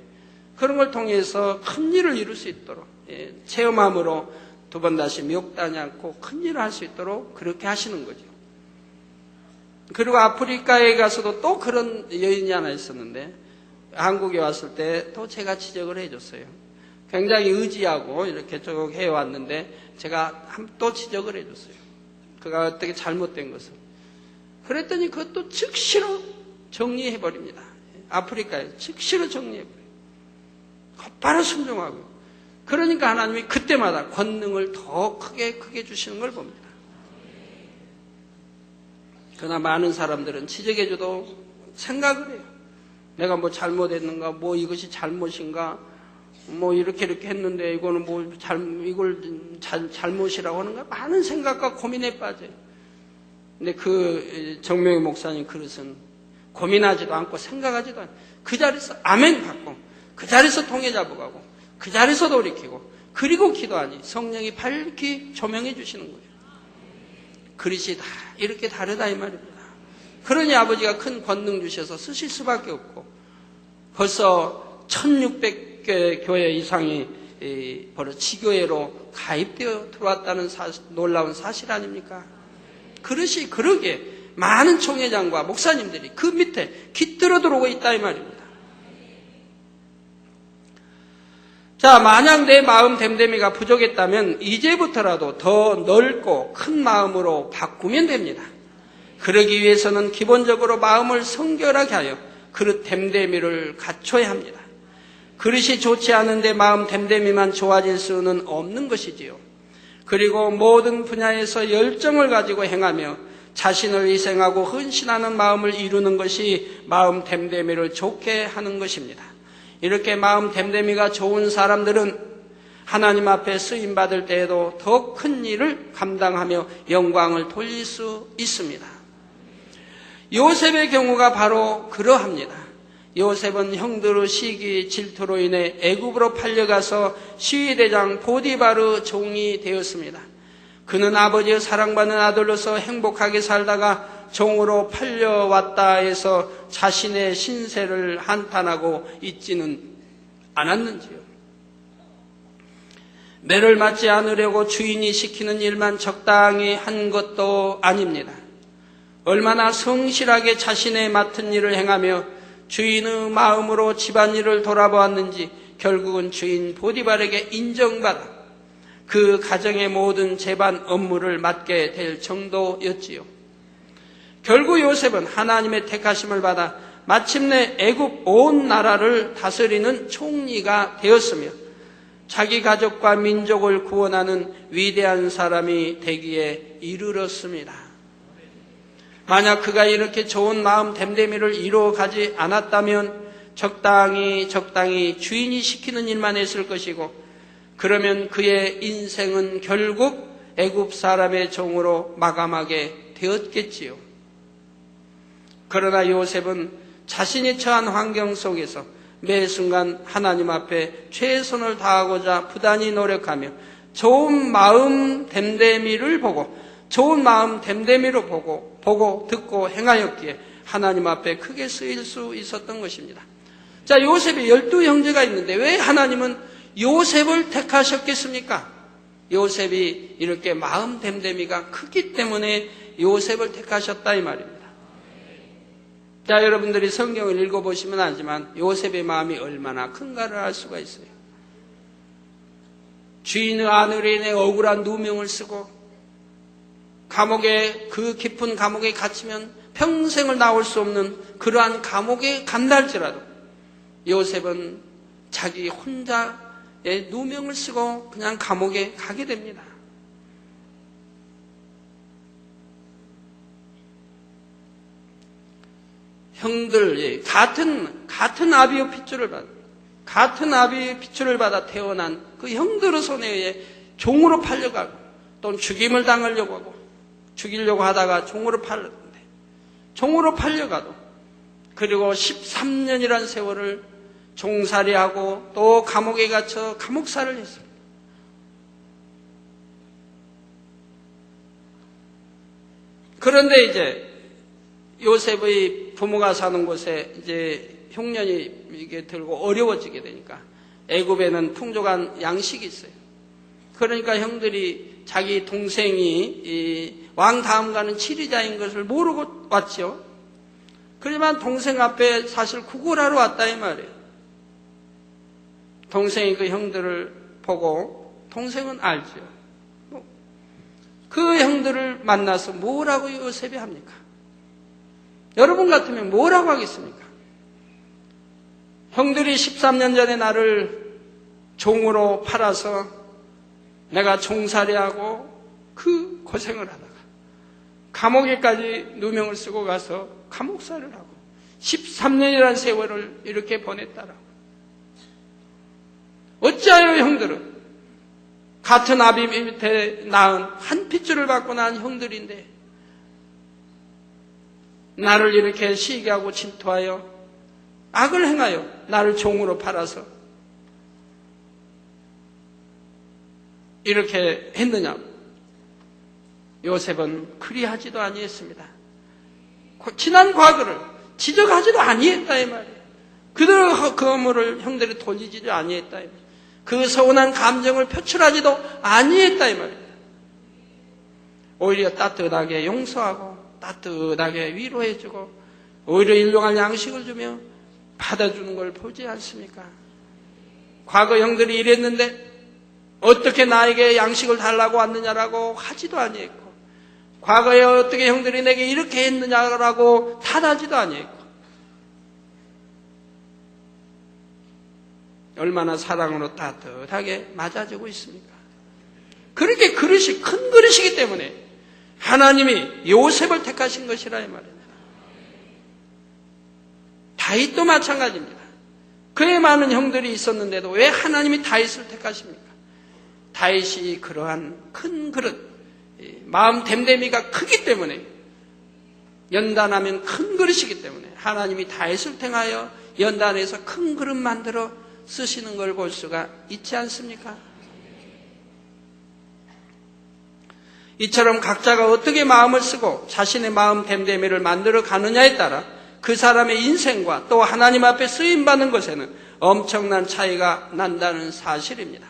그런 걸 통해서 큰 일을 이룰 수 있도록 체험함으로 두 번 다시 미혹당하지 않고 큰 일을 할 수 있도록 그렇게 하시는 거죠. 그리고 아프리카에 가서도 또 그런 여인이 하나 있었는데 한국에 왔을 때 또 제가 지적을 해줬어요. 굉장히 의지하고 이렇게 쭉 해왔는데 제가 또 지적을 해줬어요. 그가 어떻게 잘못된 것을. 그랬더니 그것도 즉시로 정리해버립니다. 아프리카에 즉시로 정리해버려요. 곧바로 순종하고요. 그러니까 하나님이 그때마다 권능을 더 크게 주시는 걸 봅니다. 그러나 많은 사람들은 지적해줘도 생각을 해요. 내가 뭐 잘못했는가, 뭐 이것이 잘못인가, 뭐 이렇게 했는데 이거는 이걸 잘못이라고 하는가, 많은 생각과 고민에 빠져요. 근데 그 정명희 목사님 그릇은 고민하지도 않고 생각하지도 않고 그 자리에서 아멘 받고 그 자리에서 통해 잡아가고 그 자리에서 돌이키고 그리고 기도하니 성령이 밝히 조명해 주시는 거예요. 그릇이 다 이렇게 다르다 이 말입니다. 그러니 아버지가 큰 권능 주셔서 쓰실 수밖에 없고 벌써 1600개 교회 이상이 바로 지교회로 가입되어 들어왔다는 놀라운 사실 아닙니까? 그릇이 그러게 많은 총회장과 목사님들이 그 밑에 깃들어 들어오고 있다 이 말입니다. 자, 만약 내 마음 됨됨이가 부족했다면 이제부터라도 더 넓고 큰 마음으로 바꾸면 됩니다. 그러기 위해서는 기본적으로 마음을 성결하게 하여 그릇 됨됨이를 갖춰야 합니다. 그릇이 좋지 않은데 마음 됨됨이만 좋아질 수는 없는 것이지요. 그리고 모든 분야에서 열정을 가지고 행하며 자신을 희생하고 헌신하는 마음을 이루는 것이 마음 됨됨이를 좋게 하는 것입니다. 이렇게 마음 됨됨이가 좋은 사람들은 하나님 앞에 쓰임받을 때에도 더 큰 일을 감당하며 영광을 돌릴 수 있습니다. 요셉의 경우가 바로 그러합니다. 요셉은 형들의 시기 질투로 인해 애굽으로 팔려가서 시위대장 보디바르 종이 되었습니다. 그는 아버지의 사랑받는 아들로서 행복하게 살다가 종으로 팔려왔다 해서 자신의 신세를 한탄하고 있지는 않았는지요. 매를 맞지 않으려고 주인이 시키는 일만 적당히 한 것도 아닙니다. 얼마나 성실하게 자신의 맡은 일을 행하며 주인의 마음으로 집안일을 돌아보았는지 결국은 주인 보디발에게 인정받아 그 가정의 모든 재반 업무를 맡게 될 정도였지요. 결국 요셉은 하나님의 택하심을 받아 마침내 애굽 온 나라를 다스리는 총리가 되었으며 자기 가족과 민족을 구원하는 위대한 사람이 되기에 이르렀습니다. 만약 그가 이렇게 좋은 마음 됨됨이를 이루어가지 않았다면 적당히 주인이 시키는 일만 했을 것이고 그러면 그의 인생은 결국 애굽 사람의 종으로 마감하게 되었겠지요. 그러나 요셉은 자신이 처한 환경 속에서 매 순간 하나님 앞에 최선을 다하고자 부단히 노력하며 좋은 마음 됨됨이를 보고 좋은 마음 됨됨이로 보고 듣고 행하였기에 하나님 앞에 크게 쓰일 수 있었던 것입니다. 자, 요셉이 12형제가 있는데 왜 하나님은 요셉을 택하셨겠습니까? 요셉이 이렇게 마음 됨됨이가 크기 때문에 요셉을 택하셨다 이 말입니다. 자, 여러분들이 성경을 읽어보시면 알지만 요셉의 마음이 얼마나 큰가를 알 수가 있어요. 주인의 아내로 인해 억울한 누명을 쓰고 감옥에 그 깊은 감옥에 갇히면 평생을 나올 수 없는 그러한 감옥에 간다 할지라도 요셉은 자기 혼자의 누명을 쓰고 그냥 감옥에 가게 됩니다. 형들 같은 아비의 핏줄을 받아 태어난 그 형들의 손에 의해 종으로 팔려가고 또는 죽임을 당하려고 하고 죽이려고 하다가 종으로 팔려가도 그리고 13년이라는 세월을 종살이하고 또 감옥에 갇혀 감옥살을 했습니다. 그런데 이제 요셉의 부모가 사는 곳에 이제 흉년이 이게 들고 어려워지게 되니까 애굽에는 풍족한 양식이 있어요. 그러니까 형들이 자기 동생이 왕 다음 가는 치리자인 것을 모르고 왔죠. 그러지만 동생 앞에 사실 구걸하러 왔다 이 말이에요. 동생이 그 형들을 보고 동생은 알죠. 그 형들을 만나서 뭐라고 요셉이 합니까? 여러분 같으면 뭐라고 하겠습니까? 형들이 13년 전에 나를 종으로 팔아서 내가 종살이하고 그 고생을 하다가 감옥에까지 누명을 쓰고 가서 감옥살을 하고 13년이라는 세월을 이렇게 보냈다라고. 어찌하여 형들은 같은 아비 밑에 낳은 한 핏줄을 받고 낳은 형들인데 나를 이렇게 시기하고 질투하여 악을 행하여 나를 종으로 팔아서 이렇게 했느냐? 요셉은 그리하지도 아니했습니다. 지난 과거를 지적하지도 아니했다 이 말이에요. 그들의 그 업무를 형들이 돌리지도 아니했다 이 말이에요. 그 서운한 감정을 표출하지도 아니했다 이 말이에요. 오히려 따뜻하게 용서하고 따뜻하게 위로해주고 오히려 일용할 양식을 주며 받아주는 걸 보지 않습니까? 과거 형들이 이랬는데 어떻게 나에게 양식을 달라고 왔느냐라고 하지도 아니했고, 과거에 어떻게 형들이 내게 이렇게 했느냐라고 탓하지도 아니했고, 얼마나 사랑으로 따뜻하게 맞아주고 있습니까? 그렇게 그릇이 큰 그릇이기 때문에 하나님이 요셉을 택하신 것이라 이 말입니다. 다윗도 마찬가지입니다. 그의 많은 형들이 있었는데도 왜 하나님이 다윗을 택하십니까? 다윗이 그러한 큰 그릇, 마음 댐댐이가 크기 때문에, 연단하면 큰 그릇이기 때문에 하나님이 다윗을 택하여 연단해서 큰 그릇 만들어 쓰시는 걸 볼 수가 있지 않습니까? 이처럼 각자가 어떻게 마음을 쓰고 자신의 마음 댐댐이를 만들어 가느냐에 따라 그 사람의 인생과 또 하나님 앞에 쓰임받는 것에는 엄청난 차이가 난다는 사실입니다.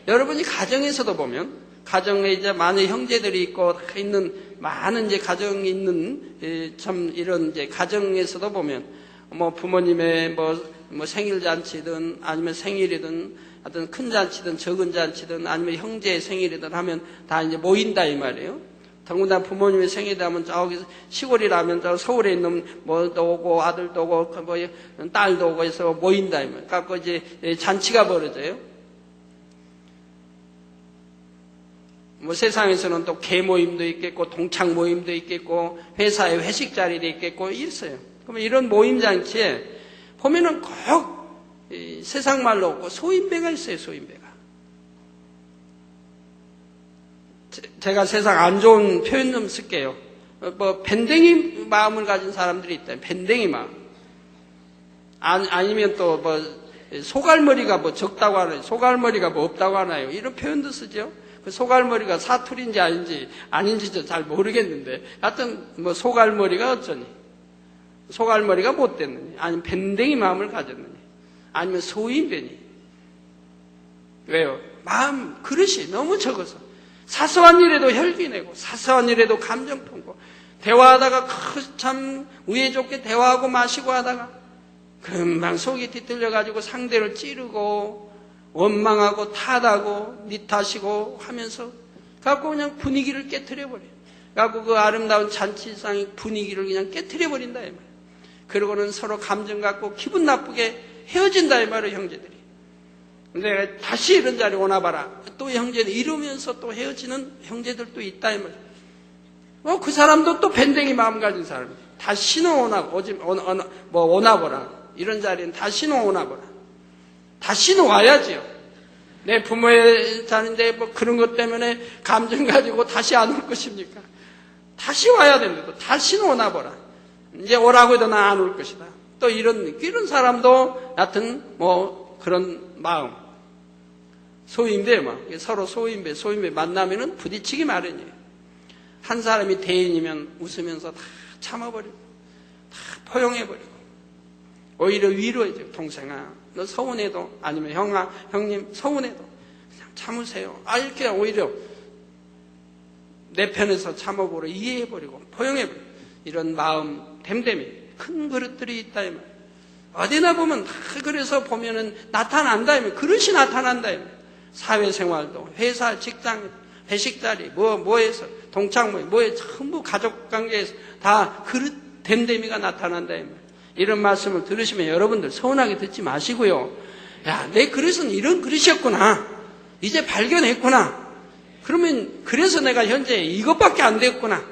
여러분이 가정에서도 보면, 가정에 이제 많은 형제들이 있고 있는 많은 이제 가정이 있는 참 이런 이제 가정에서도 보면 뭐 부모님의 뭐 생일 잔치든 아니면 생일이든 어떤 큰 잔치든 적은 잔치든 아니면 형제의 생일이든 하면 다 이제 모인다 이 말이에요. 더군다나 부모님의 생일이 하면 저기 시골이라면 저 서울에 있는 뭐도 오고 아들도 오고 뭐 딸도 오고 해서 모인다 이 말이에요. 그래서 이제 잔치가 벌어져요. 뭐 세상에서는 또 개 모임도 있겠고 동창 모임도 있겠고 회사의 회식 자리도 있겠고 있어요. 그러면 이런 모임 잔치에 보면은 꼭 세상 말로 없고 소인배가 있어요. 소인배가. 제가 세상 안 좋은 표현 좀 쓸게요. 뭐 밴댕이 마음을 가진 사람들이 있다. 밴댕이 마음. 아니면 또 뭐 소갈머리가 뭐 적다고 하나요? 소갈머리가 뭐 없다고 하나요? 이런 표현도 쓰죠. 그 소갈머리가 사투리인지 아닌지 잘 모르겠는데, 하여튼 뭐 소갈머리가 어쩌니? 소갈머리가 못 됐느니? 아니면 밴댕이 마음을 가졌느니? 아니면 소인배니? 왜요? 마음 그릇이 너무 적어서 사소한 일에도 혈기 내고 사소한 일에도 감정 품고 대화하다가 참 우애 좋게 대화하고 마시고 하다가 금방 속이 뒤틀려가지고 상대를 찌르고 원망하고 탓하고 니 탓이고 하면서 갖고 그냥 분위기를 깨트려버려요. 갖고 그 아름다운 잔치상의 분위기를 그냥 깨트려버린다 이 말이에요. 그러고는 서로 감정 갖고 기분 나쁘게 헤어진다 이 말이에요. 형제들이. 근데 다시 이런 자리 오나봐라. 또 형제들 이러면서 또 헤어지는 형제들도 있다 이 말이에요. 그 사람도 또 밴댕이 마음 가진 사람이에요. 다시는 오나보라. 이런 자리는 다시는 오나보라. 다시는 와야지요. 내 부모의 자리인데 뭐 그런 것 때문에 감정 가지고 다시 안 올 것입니까? 다시 와야 되는데도 다시는 오나보라. 이제 오라고 해도 나 안 올 것이다. 또 이런 사람도 여하튼 뭐 그런 마음. 소인배 막 서로 소인배 만나면은 부딪히기 마련이에요. 한 사람이 대인이면 웃으면서 다 참아버리고 다 포용해버리고 오히려 위로해줘요. 동생아 너 서운해도 아니면 형아 형님 서운해도 그냥 참으세요. 이렇게 오히려 내 편에서 참아보고 이해해버리고 포용해버리고 이런 마음 댐댐이 큰 그릇들이 있다 이 말. 어디나 보면 다 그래서 보면은 나타난다 이 말. 그릇이 나타난다 이 말. 사회생활도 회사 직장 회식 자리 뭐에서 동창 뭐에 전부 가족 관계에서 다 그릇 댐댐이가 나타난다 이 말. 이런 말씀을 들으시면 여러분들 서운하게 듣지 마시고요. 야, 내 그릇은 이런 그릇이었구나. 이제 발견했구나. 그러면 그래서 내가 현재 이것밖에 안 되었구나.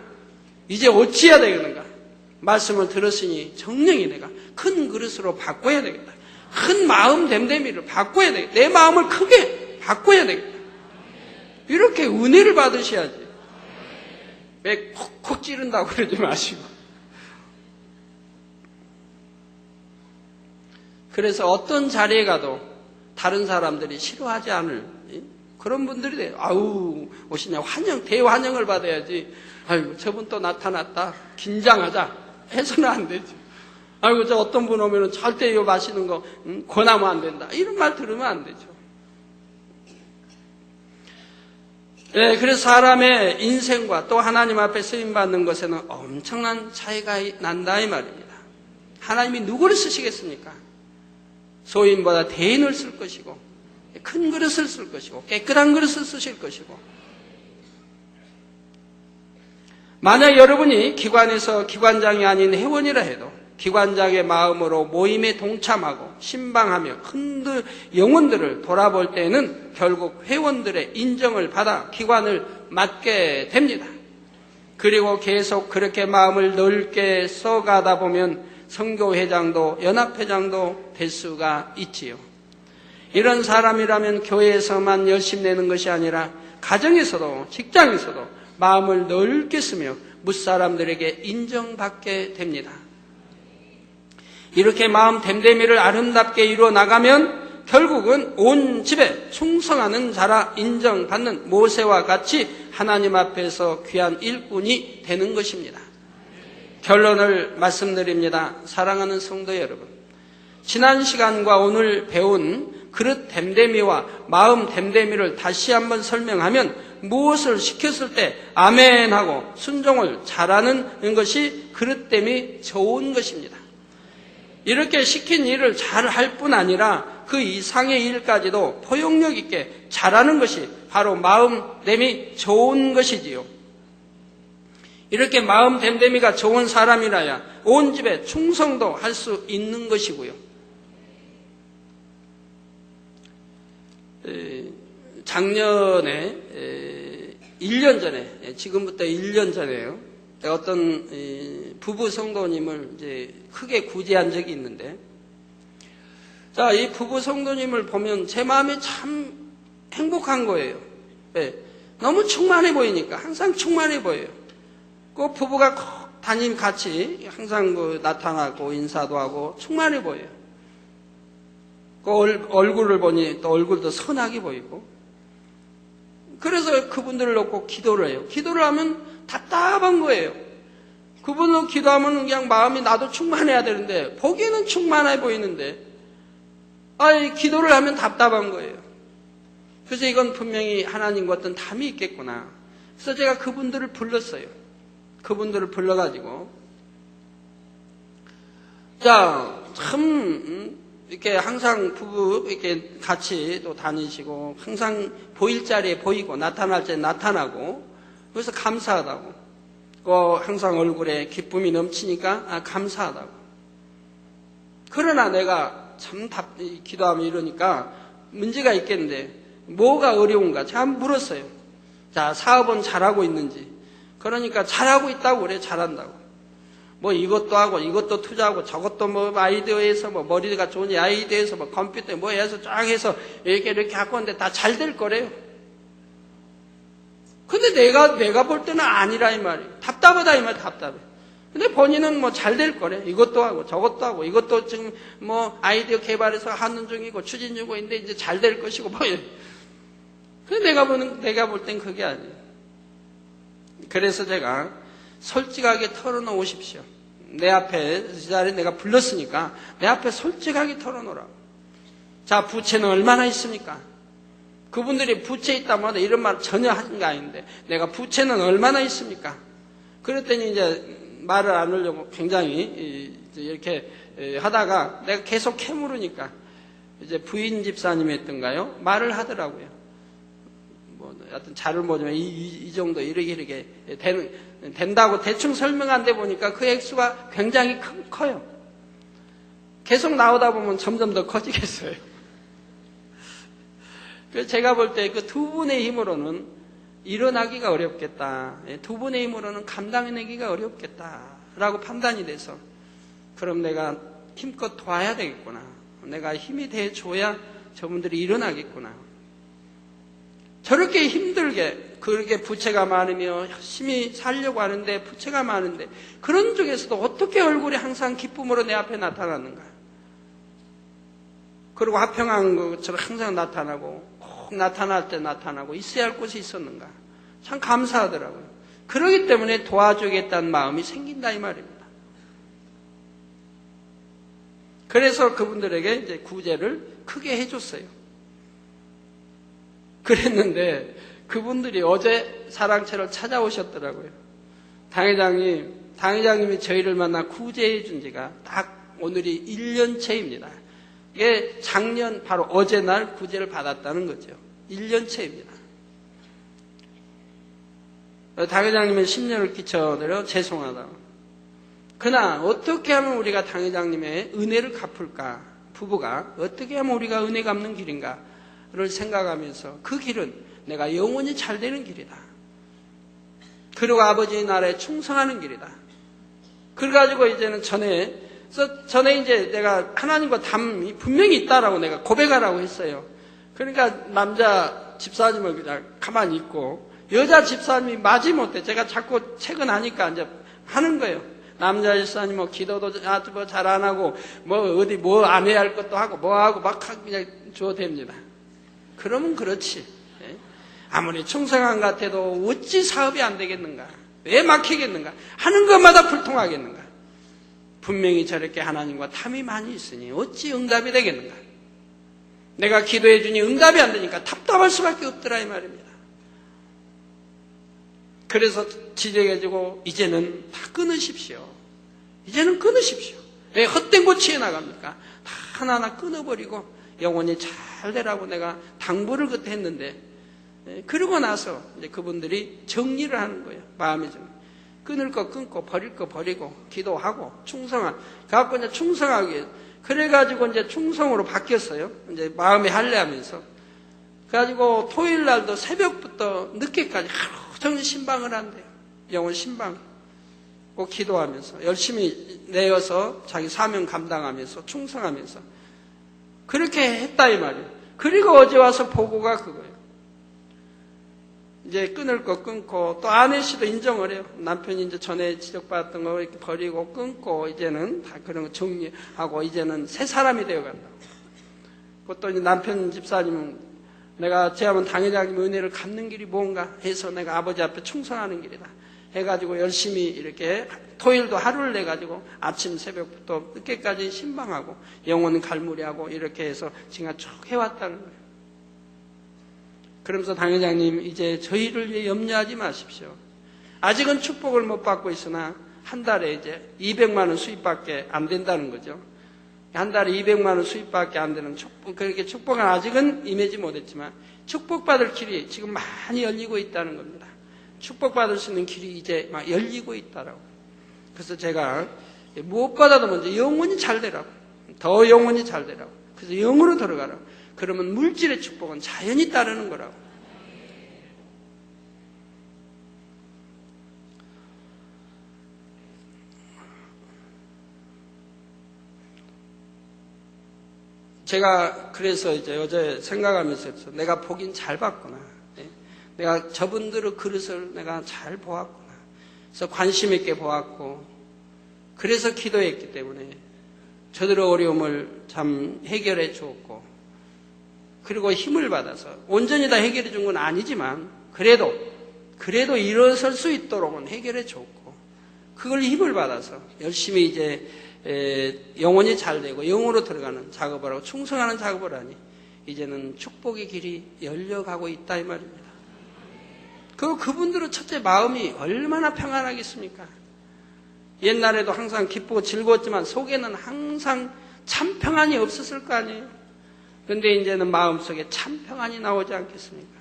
이제 어찌해야 되겠는가? 말씀을 들었으니 정령이 내가 큰 그릇으로 바꿔야 되겠다. 큰 마음 댐댐이를 바꿔야 되겠다. 내 마음을 크게 바꿔야 되겠다. 이렇게 은혜를 받으셔야지. 왜 콕콕 찌른다고 그러지 마시고. 그래서 어떤 자리에 가도 다른 사람들이 싫어하지 않을 그런 분들이 돼요. 아우 오시냐 대환영을 받아야지. 아이고 저분 또 나타났다. 긴장하자 해서는 안 되죠. 아이고 저 어떤 분 오면은 절대 이거 마시는 거 권하면 안 된다. 이런 말 들으면 안 되죠. 그래서 사람의 인생과 또 하나님 앞에 쓰임받는 것에는 엄청난 차이가 난다 이 말입니다. 하나님이 누구를 쓰시겠습니까? 소인보다 대인을 쓸 것이고 큰 그릇을 쓸 것이고 깨끗한 그릇을 쓰실 것이고, 만약 여러분이 기관에서 기관장이 아닌 회원이라 해도 기관장의 마음으로 모임에 동참하고 신방하며 영혼들을 돌아볼 때는 결국 회원들의 인정을 받아 기관을 맡게 됩니다. 그리고 계속 그렇게 마음을 넓게 써가다 보면 선교회장도 연합회장도 될 수가 있지요. 이런 사람이라면 교회에서만 열심 내는 것이 아니라 가정에서도 직장에서도 마음을 넓게 쓰며 무사람들에게 인정받게 됩니다. 이렇게 마음 됨됨이를 아름답게 이루어 나가면 결국은 온 집에 충성하는 자라 인정받는 모세와 같이 하나님 앞에서 귀한 일꾼이 되는 것입니다. 결론을 말씀드립니다. 사랑하는 성도 여러분, 지난 시간과 오늘 배운 그릇 됨됨이와 마음 됨됨이를 다시 한번 설명하면 무엇을 시켰을 때 아멘하고 순종을 잘하는 것이 그릇됨이 좋은 것입니다. 이렇게 시킨 일을 잘할 뿐 아니라 그 이상의 일까지도 포용력 있게 잘하는 것이 바로 마음됨이 좋은 것이지요. 이렇게 마음됨됨이가 좋은 사람이라야 온 집에 충성도 할 수 있는 것이고요. 작년에 1년 전에, 지금부터 1년 전에요, 어떤 부부 성도님을 이제 크게 구제한 적이 있는데, 자, 이 부부 성도님을 보면 제 마음이 참 행복한 거예요. 너무 충만해 보이니까, 항상 충만해 보여요. 그 부부가 꼭 같이 항상 나타나고 인사도 하고 충만해 보여요. 그 얼굴을 보니 또 얼굴도 선하게 보이고. 그래서 그분들을 놓고 기도를 해요. 기도를 하면 답답한 거예요. 그분은 기도하면 그냥 마음이 나도 충만해야 되는데 보기에는 충만해 보이는데 기도를 하면 답답한 거예요. 그래서 이건 분명히 하나님과 어떤 담이 있겠구나. 그래서 제가 그분들을 불렀어요. 그분들을 불러가지고 이렇게 항상 부부 이렇게 같이 또 다니시고 항상 보일 자리에 보이고 나타날 때 나타나고, 그래서 감사하다고, 항상 얼굴에 기쁨이 넘치니까 감사하다고. 그러나 내가 참 기도하면 이러니까 문제가 있겠는데 뭐가 어려운가 제가 물었어요. 자, 사업은 잘하고 있는지. 그러니까 잘하고 있다고 그래. 잘한다고. 뭐 이것도 하고 이것도 투자하고 저것도 뭐 아이디어에서 뭐 머리가 좋은 아이디어에서 뭐 컴퓨터에 뭐 해서 쫙 해서 이렇게 갖고 왔는데 다 잘 될 거래요. 근데 내가 볼 때는 아니라 이 말이에요. 답답하다 이 말. 답답해. 근데 본인은 뭐 잘 될 거래. 이것도 하고 저것도 하고 이것도 지금 뭐 아이디어 개발해서 하는 중이고 추진 중이고 있는데 이제 잘 될 것이고 뭐. 근데 내가 볼 땐 그게 아니에요. 그래서 제가 솔직하게 털어놓으십시오. 내 앞에 이 자리에 내가 불렀으니까 내 앞에 솔직하게 털어놓으라고. 자, 부채는 얼마나 있습니까? 그분들이 부채 있다면 이런 말 전혀 하는 게 아닌데 내가 부채는 얼마나 있습니까? 그랬더니 이제 말을 안 하려고 굉장히 이렇게 하다가 내가 계속 캐물으니까 이제 부인 집사님이었던가요? 말을 하더라고요. 하여튼 잘을 모르면 이 정도 이렇게 된다고 대충 설명한 데 보니까 그 액수가 굉장히 커요. 계속 나오다 보면 점점 더 커지겠어요. 그래서 제가 볼 때 그 두 분의 힘으로는 일어나기가 어렵겠다. 두 분의 힘으로는 감당해내기가 어렵겠다라고 판단이 돼서, 그럼 내가 힘껏 도와야 되겠구나. 내가 힘이 돼줘야 저분들이 일어나겠구나. 저렇게 힘들게 그렇게 부채가 많으며 열심히 살려고 하는데 부채가 많은데 그런 중에서도 어떻게 얼굴이 항상 기쁨으로 내 앞에 나타나는가? 그리고 화평한 것처럼 항상 나타나고 꼭 나타날 때 나타나고 있어야 할 곳이 있었는가? 참 감사하더라고요. 그러기 때문에 도와주겠다는 마음이 생긴다 이 말입니다. 그래서 그분들에게 이제 구제를 크게 해줬어요. 그랬는데 그분들이 어제 사랑채를 찾아오셨더라고요. 당회장님이 저희를 만나 구제해 준 지가 딱 오늘이 1년째입니다. 이게 작년 바로 어제 날 구제를 받았다는 거죠. 1년째입니다. 당회장님의 심려를 끼쳐드려 죄송하다. 그러나 어떻게 하면 우리가 당회장님의 은혜를 갚을까? 부부가 어떻게 하면 우리가 은혜 갚는 길인가를 생각하면서 그 길은 내가 영원히 잘 되는 길이다. 그리고 아버지의 나라에 충성하는 길이다. 그래가지고 이제는 전에 이제 내가 하나님과 담이 분명히 있다라고 내가 고백하라고 했어요. 그러니까 남자 집사님을 그냥 가만히 있고 여자 집사님이 마지못해 제가 자꾸 퇴근하니까 이제 하는 거예요. 남자 집사님 뭐 기도도 잘 안 하고 뭐 어디 뭐 안 해야 할 것도 하고 뭐 하고 막 그냥 줘댑니다. 그러면 그렇지. 아무리 충성한 것 같아도 어찌 사업이 안 되겠는가? 왜 막히겠는가? 하는 것마다 불통하겠는가? 분명히 저렇게 하나님과 탐이 많이 있으니 어찌 응답이 되겠는가? 내가 기도해 주니 응답이 안 되니까 답답할 수밖에 없더라 이 말입니다. 그래서 지적해주고 이제는 다 끊으십시오. 이제는 끊으십시오. 왜 헛된 고치에 나갑니까? 다 하나하나 끊어버리고 영원히 잘 되라고 내가 당부를 그때 했는데 그러고 나서 이제 그분들이 정리를 하는 거예요. 마음의 정리. 끊을 거 끊고 버릴 거 버리고 기도하고 그래갖고 이제 충성하기. 그래가지고 이제 충성으로 바뀌었어요. 이제 마음에 할례하면서. 그래가지고 토요일 날도 새벽부터 늦게까지 하루 종일 신방을 한대요. 영혼 신방. 꼭 기도하면서 열심히 내어서 자기 사명 감당하면서 충성하면서 그렇게 했다 이 말이에요. 그리고 어제 와서 보고가 그거예요. 이제 끊을 거 끊고 또 아내 씨도 인정을 해요. 남편이 이제 전에 지적받았던 거 이렇게 버리고 끊고 이제는 다 그런 거 정리하고 이제는 새 사람이 되어 간다고. 그것도 이제 남편 집사님은 내가 제하면 당회장님 은혜를 갚는 길이 뭔가 해서 내가 아버지 앞에 충성하는 길이다. 해가지고 열심히 이렇게 토요일도 하루를 내가지고 아침 새벽부터 늦게까지 신방하고 영혼 갈무리하고 이렇게 해서 지금 쭉 해왔다는 거예요. 그러면서 당회장님 이제 저희를 위해 염려하지 마십시오. 아직은 축복을 못 받고 있으나 한 달에 이제 200만 원 수입밖에 안 된다는 거죠. 한 달에 200만 원 수입밖에 안 되는 축복, 그렇게 축복은 아직은 임하지 못했지만 축복받을 길이 지금 많이 열리고 있다는 겁니다. 축복받을 수 있는 길이 이제 막 열리고 있다라고. 그래서 제가 무엇보다도 먼저 영원히 잘 되라고. 더 영원히 잘 되라고. 그래서 영으로 들어가라고. 그러면 물질의 축복은 자연히 따르는 거라고. 제가 그래서 이제 어제 생각하면서 내가 보긴 잘 봤구나. 내가 저분들의 그릇을 내가 잘 보았구나. 그래서 관심 있게 보았고, 그래서 기도했기 때문에 저들의 어려움을 참 해결해 주었고, 그리고 힘을 받아서 온전히 다 해결해 준 건 아니지만 그래도 일어설 수 있도록은 해결해 줬고 그걸 힘을 받아서 열심히 이제 영혼이 잘 되고 영으로 들어가는 작업을 하고 충성하는 작업을 하니 이제는 축복의 길이 열려가고 있다 이 말입니다. 그분들은 첫째 마음이 얼마나 평안하겠습니까? 옛날에도 항상 기쁘고 즐거웠지만 속에는 항상 참 평안이 없었을 거 아니에요. 그런데 이제는 마음속에 참 평안이 나오지 않겠습니까?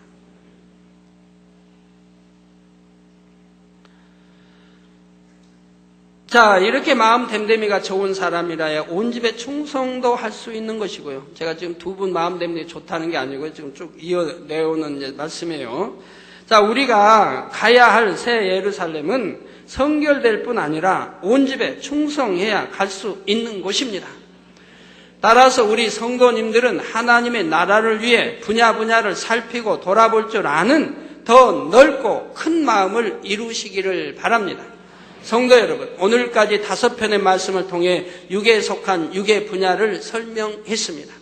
자, 이렇게 마음 됨됨이가 좋은 사람이라야 온 집에 충성도 할 수 있는 것이고요. 제가 지금 두 분 마음 됨됨이 좋다는 게 아니고요. 지금 쭉 이어내오는 말씀이에요. 자, 우리가 가야 할 새 예루살렘은 성결될 뿐 아니라 온 집에 충성해야 갈 수 있는 곳입니다. 따라서 우리 성도님들은 하나님의 나라를 위해 분야를 살피고 돌아볼 줄 아는 더 넓고 큰 마음을 이루시기를 바랍니다. 성도 여러분, 오늘까지 5편의 말씀을 통해 육에 속한 육의 분야를 설명했습니다.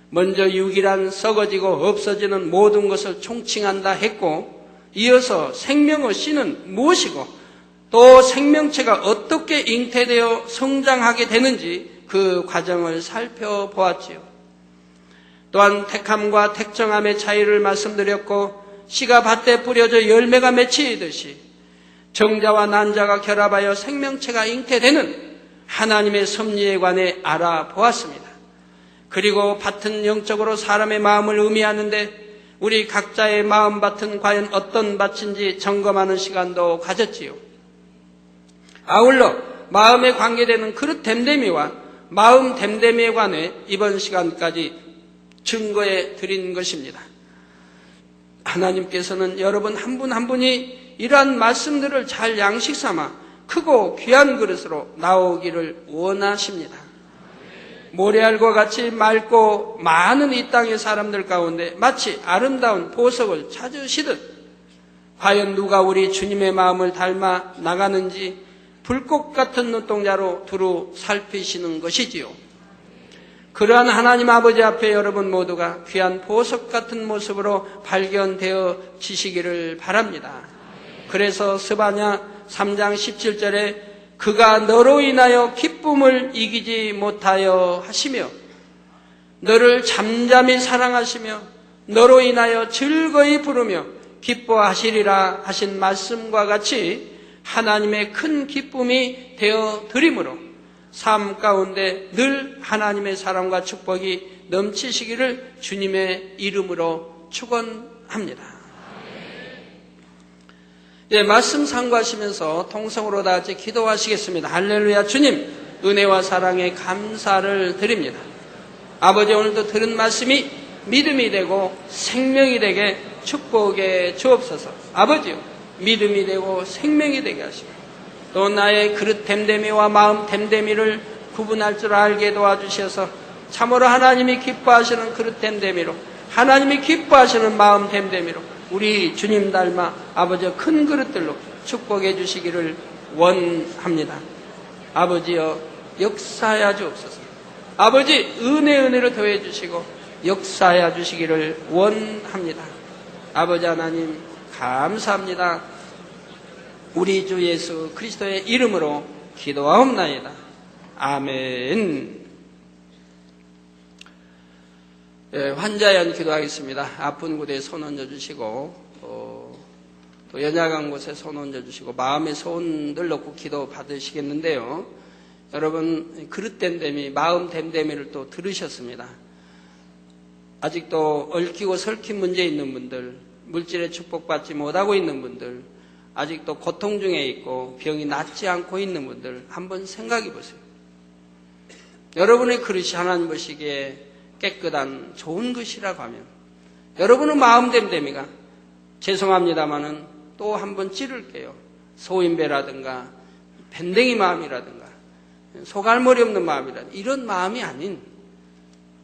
먼저 육이란 썩어지고 없어지는 모든 것을 총칭한다 했고, 이어서 생명의 씨는 무엇이고 또 생명체가 어떻게 잉태되어 성장하게 되는지 그 과정을 살펴보았지요. 또한 택함과 택정함의 차이를 말씀드렸고 씨가 밭에 뿌려져 열매가 맺히듯이 정자와 난자가 결합하여 생명체가 잉태되는 하나님의 섭리에 관해 알아보았습니다. 그리고 밭은 영적으로 사람의 마음을 의미하는데 우리 각자의 마음밭은 과연 어떤 밭인지 점검하는 시간도 가졌지요. 아울러 마음에 관계되는 그릇 댐댐이와 마음 댐댐이에 관해 이번 시간까지 증거해 드린 것입니다. 하나님께서는 여러분 한 분 한 분이 이러한 말씀들을 잘 양식 삼아 크고 귀한 그릇으로 나오기를 원하십니다. 모래알과 같이 맑고 많은 이 땅의 사람들 가운데 마치 아름다운 보석을 찾으시듯 과연 누가 우리 주님의 마음을 닮아 나가는지 불꽃 같은 눈동자로 두루 살피시는 것이지요. 그러한 하나님 아버지 앞에 여러분 모두가 귀한 보석 같은 모습으로 발견되어지시기를 바랍니다. 그래서 스바냐 3장 17절에 그가 너로 인하여 기쁨을 이기지 못하여 하시며 너를 잠잠히 사랑하시며 너로 인하여 즐거이 부르며 기뻐하시리라 하신 말씀과 같이 하나님의 큰 기쁨이 되어 드림으로 삶 가운데 늘 하나님의 사랑과 축복이 넘치시기를 주님의 이름으로 축원합니다. 예, 말씀 상고하시면서 통성으로 다 같이 기도하시겠습니다. 할렐루야. 주님, 은혜와 사랑에 감사를 드립니다. 아버지, 오늘도 들은 말씀이 믿음이 되고 생명이 되게 축복해 주옵소서. 아버지요, 믿음이 되고 생명이 되게 하시고 또 나의 그릇 댐댐이와 마음 댐댐이를 구분할 줄 알게 도와주셔서 참으로 하나님이 기뻐하시는 그릇 댐댐이로 하나님이 기뻐하시는 마음 댐댐이로 우리 주님 닮아 아버지의 큰 그릇들로 축복해 주시기를 원합니다. 아버지여 역사하여 주옵소서. 아버지 은혜를 더해 주시고 역사하여 주시기를 원합니다. 아버지 하나님 감사합니다. 우리 주 예수 그리스도의 이름으로 기도하옵나이다. 아멘. 예, 환자연 기도하겠습니다. 아픈 곳에 손 얹어주시고 또 연약한 곳에 손 얹어주시고 마음의 소원들 놓고 기도 받으시겠는데요. 여러분 그릇 댐댐이 마음 댐댐이를 또 들으셨습니다. 아직도 얽히고 설킨 문제 있는 분들, 물질의 축복받지 못하고 있는 분들, 아직도 고통 중에 있고 병이 낫지 않고 있는 분들 한번 생각해 보세요. 여러분의 그릇이 하나님 보시기에 깨끗한 좋은 것이라고 하면 여러분의 마음 댐댐이가 죄송합니다마는 또 한번 찌를게요. 소인배라든가 밴댕이 마음이라든가 소갈머리 없는 마음이라든가 이런 마음이 아닌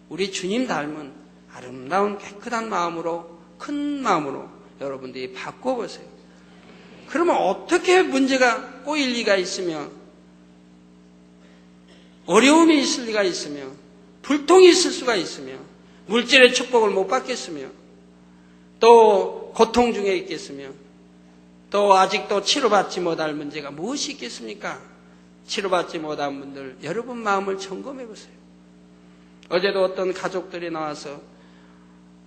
우리 주님 닮은 아름다운 깨끗한 마음으로 큰 마음으로 여러분들이 바꿔보세요. 그러면 어떻게 문제가 꼬일 리가 있으며 어려움이 있을 리가 있으며 불통이 있을 수가 있으며 물질의 축복을 못 받겠으며 또 고통 중에 있겠으며 또 아직도 치료받지 못할 문제가 무엇이 있겠습니까? 치료받지 못한 분들 여러분 마음을 점검해 보세요. 어제도 어떤 가족들이 나와서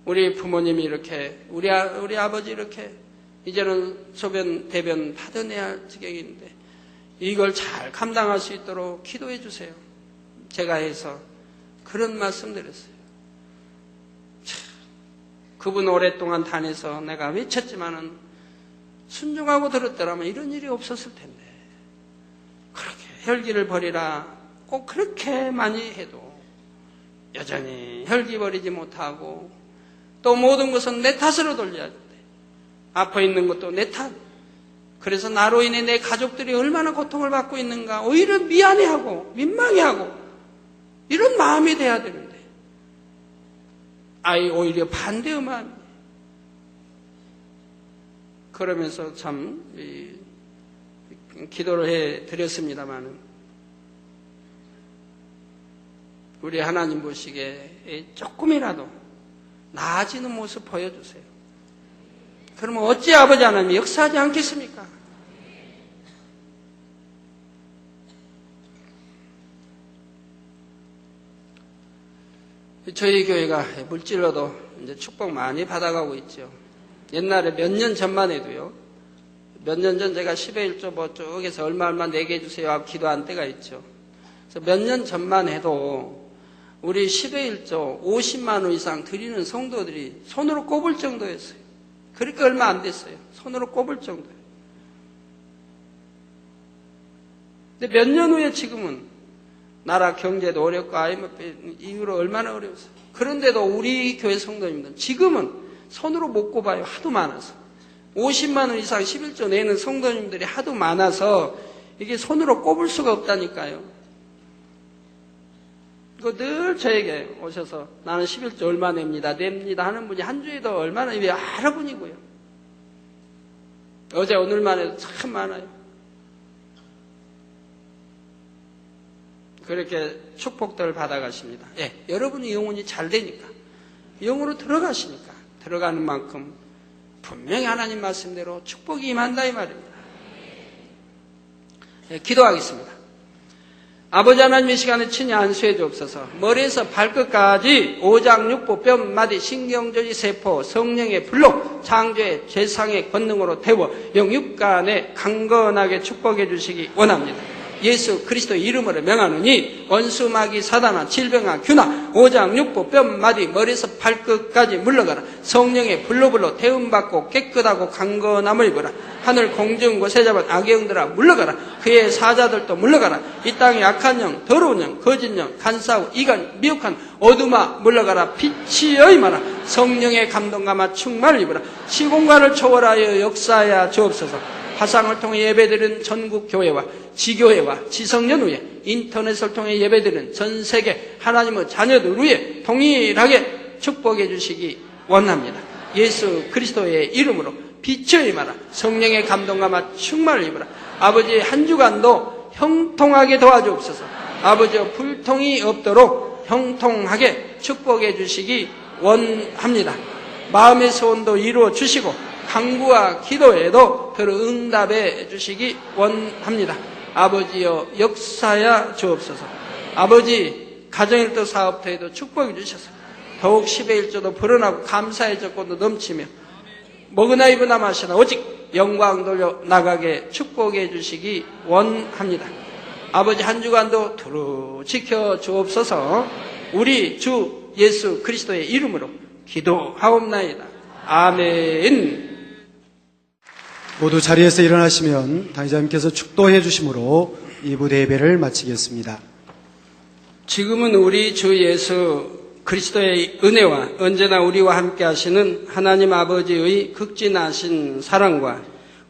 우리 부모님이 이렇게 우리 아버지 이렇게 이제는 소변 대변 받아내야 할 지경인데 이걸 잘 감당할 수 있도록 기도해 주세요. 제가 해서 그런 말씀 드렸어요. 그분 오랫동안 다녀서 내가 외쳤지만은 순종하고 들었더라면 이런 일이 없었을 텐데 그렇게 혈기를 버리라 꼭 그렇게 많이 해도 여전히 혈기 버리지 못하고 또 모든 것은 내 탓으로 돌려야 돼. 아파 있는 것도 내 탓. 그래서 나로 인해 내 가족들이 얼마나 고통을 받고 있는가 오히려 미안해하고 민망해하고 이런 마음이 돼야 되는데 아이 오히려 반대의 마음이 그러면서 참 기도를 해드렸습니다마는 우리 하나님 보시기에 조금이라도 나아지는 모습 보여주세요. 그러면 어찌 아버지 하나님이 역사하지 않겠습니까? 저희 교회가 물질로도 이제 축복 많이 받아가고 있죠. 옛날에 몇 년 전만 해도요. 몇 년 전 제가 10회 1조 뭐 쪽에서 얼마 내게 해주세요 하고 기도한 때가 있죠. 그래서 몇 년 전만 해도 우리 10회 1조 50만 원 이상 드리는 성도들이 손으로 꼽을 정도였어요. 그렇게 얼마 안 됐어요. 손으로 꼽을 정도예요. 근데 몇 년 후에 지금은 나라 경제도 어렵고 IMF 이후로 얼마나 어려웠어요. 그런데도 우리 교회 성도님들은 지금은 손으로 못 꼽아요. 하도 많아서. 50만 원 이상 11조 내는 성도님들이 하도 많아서 이게 손으로 꼽을 수가 없다니까요. 이거 늘 저에게 오셔서 나는 11조 얼마 냅니다 하는 분이 한 주에도 얼마나 여러 분이고요. 어제 오늘만 해도 참 많아요. 그렇게 축복들을 받아가십니다. 예, 여러분이 영혼이 잘 되니까 영으로 들어가시니까 들어가는 만큼 분명히 하나님 말씀대로 축복이 임한다 이 말입니다. 예, 기도하겠습니다. 아버지 하나님 이 시간에 친히 안수해 주옵소서. 머리에서 발끝까지 오장육부 뼈마디 신경조지 세포 성령의 불로 창조의 죄상의 권능으로 태워 영육간에 강건하게 축복해 주시기 원합니다. 예수 그리스도의 이름으로 명하노니 원수 마귀 사단아 질병아 균아 오장육부 뼈마디 머리에서 발끝까지 물러가라. 성령의 불로 태움받고 깨끗하고 강건함을 입어라. 하늘 공중 곳에 잡은 악의 영들아 물러가라. 그의 사자들도 물러가라. 이 땅의 악한 영 더러운 영 거짓 영 간사하고 이간 미혹한 어둠아 물러가라. 빛이여 임하라. 성령의 감동감아 충만을 입어라. 시공간을 초월하여 역사하여 주옵소서. 화상을 통해 예배드리는 전국 교회와 지교회와 지성년 후에 인터넷을 통해 예배드리는 전 세계 하나님의 자녀들 위해 동일하게 축복해 주시기 원합니다. 예수 그리스도의 이름으로 빛을 임하라. 성령의 감동감아 충만을 입어라. 아버지 한 주간도 형통하게 도와주옵소서. 아버지여 불통이 없도록 형통하게 축복해 주시기 원합니다. 마음의 소원도 이루어 주시고 간구와 기도에도 더러 응답해 주시기 원합니다. 아버지여 역사야 주옵소서. 아버지 가정일도 사업터에도 축복해 주셔서 더욱 10의 1조도 불어나고 감사의 적고도 넘치며 먹으나 입으나 마시나 오직 영광 돌려 나가게 축복해 주시기 원합니다. 아버지 한 주간도 두루 지켜 주옵소서. 우리 주 예수 그리스도의 이름으로 기도하옵나이다. 아멘. 모두 자리에서 일어나시면 당의자님께서 축도해 주심으로 2부 예배를 마치겠습니다. 지금은 우리 주 예수 그리스도의 은혜와 언제나 우리와 함께 하시는 하나님 아버지의 극진하신 사랑과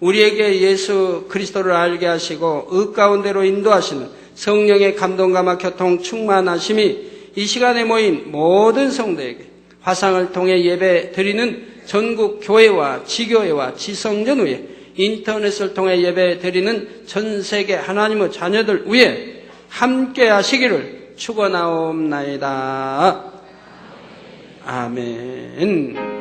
우리에게 예수 그리스도를 알게 하시고 의 가운데로 인도하시는 성령의 감동감화 교통 충만하심이 이 시간에 모인 모든 성도에게 화상을 통해 예배 드리는 전국 교회와 지교회와 지성전 위에 인터넷을 통해 예배 드리는 전 세계 하나님의 자녀들 위에 함께 하시기를 축원하옵나이다. 아멘.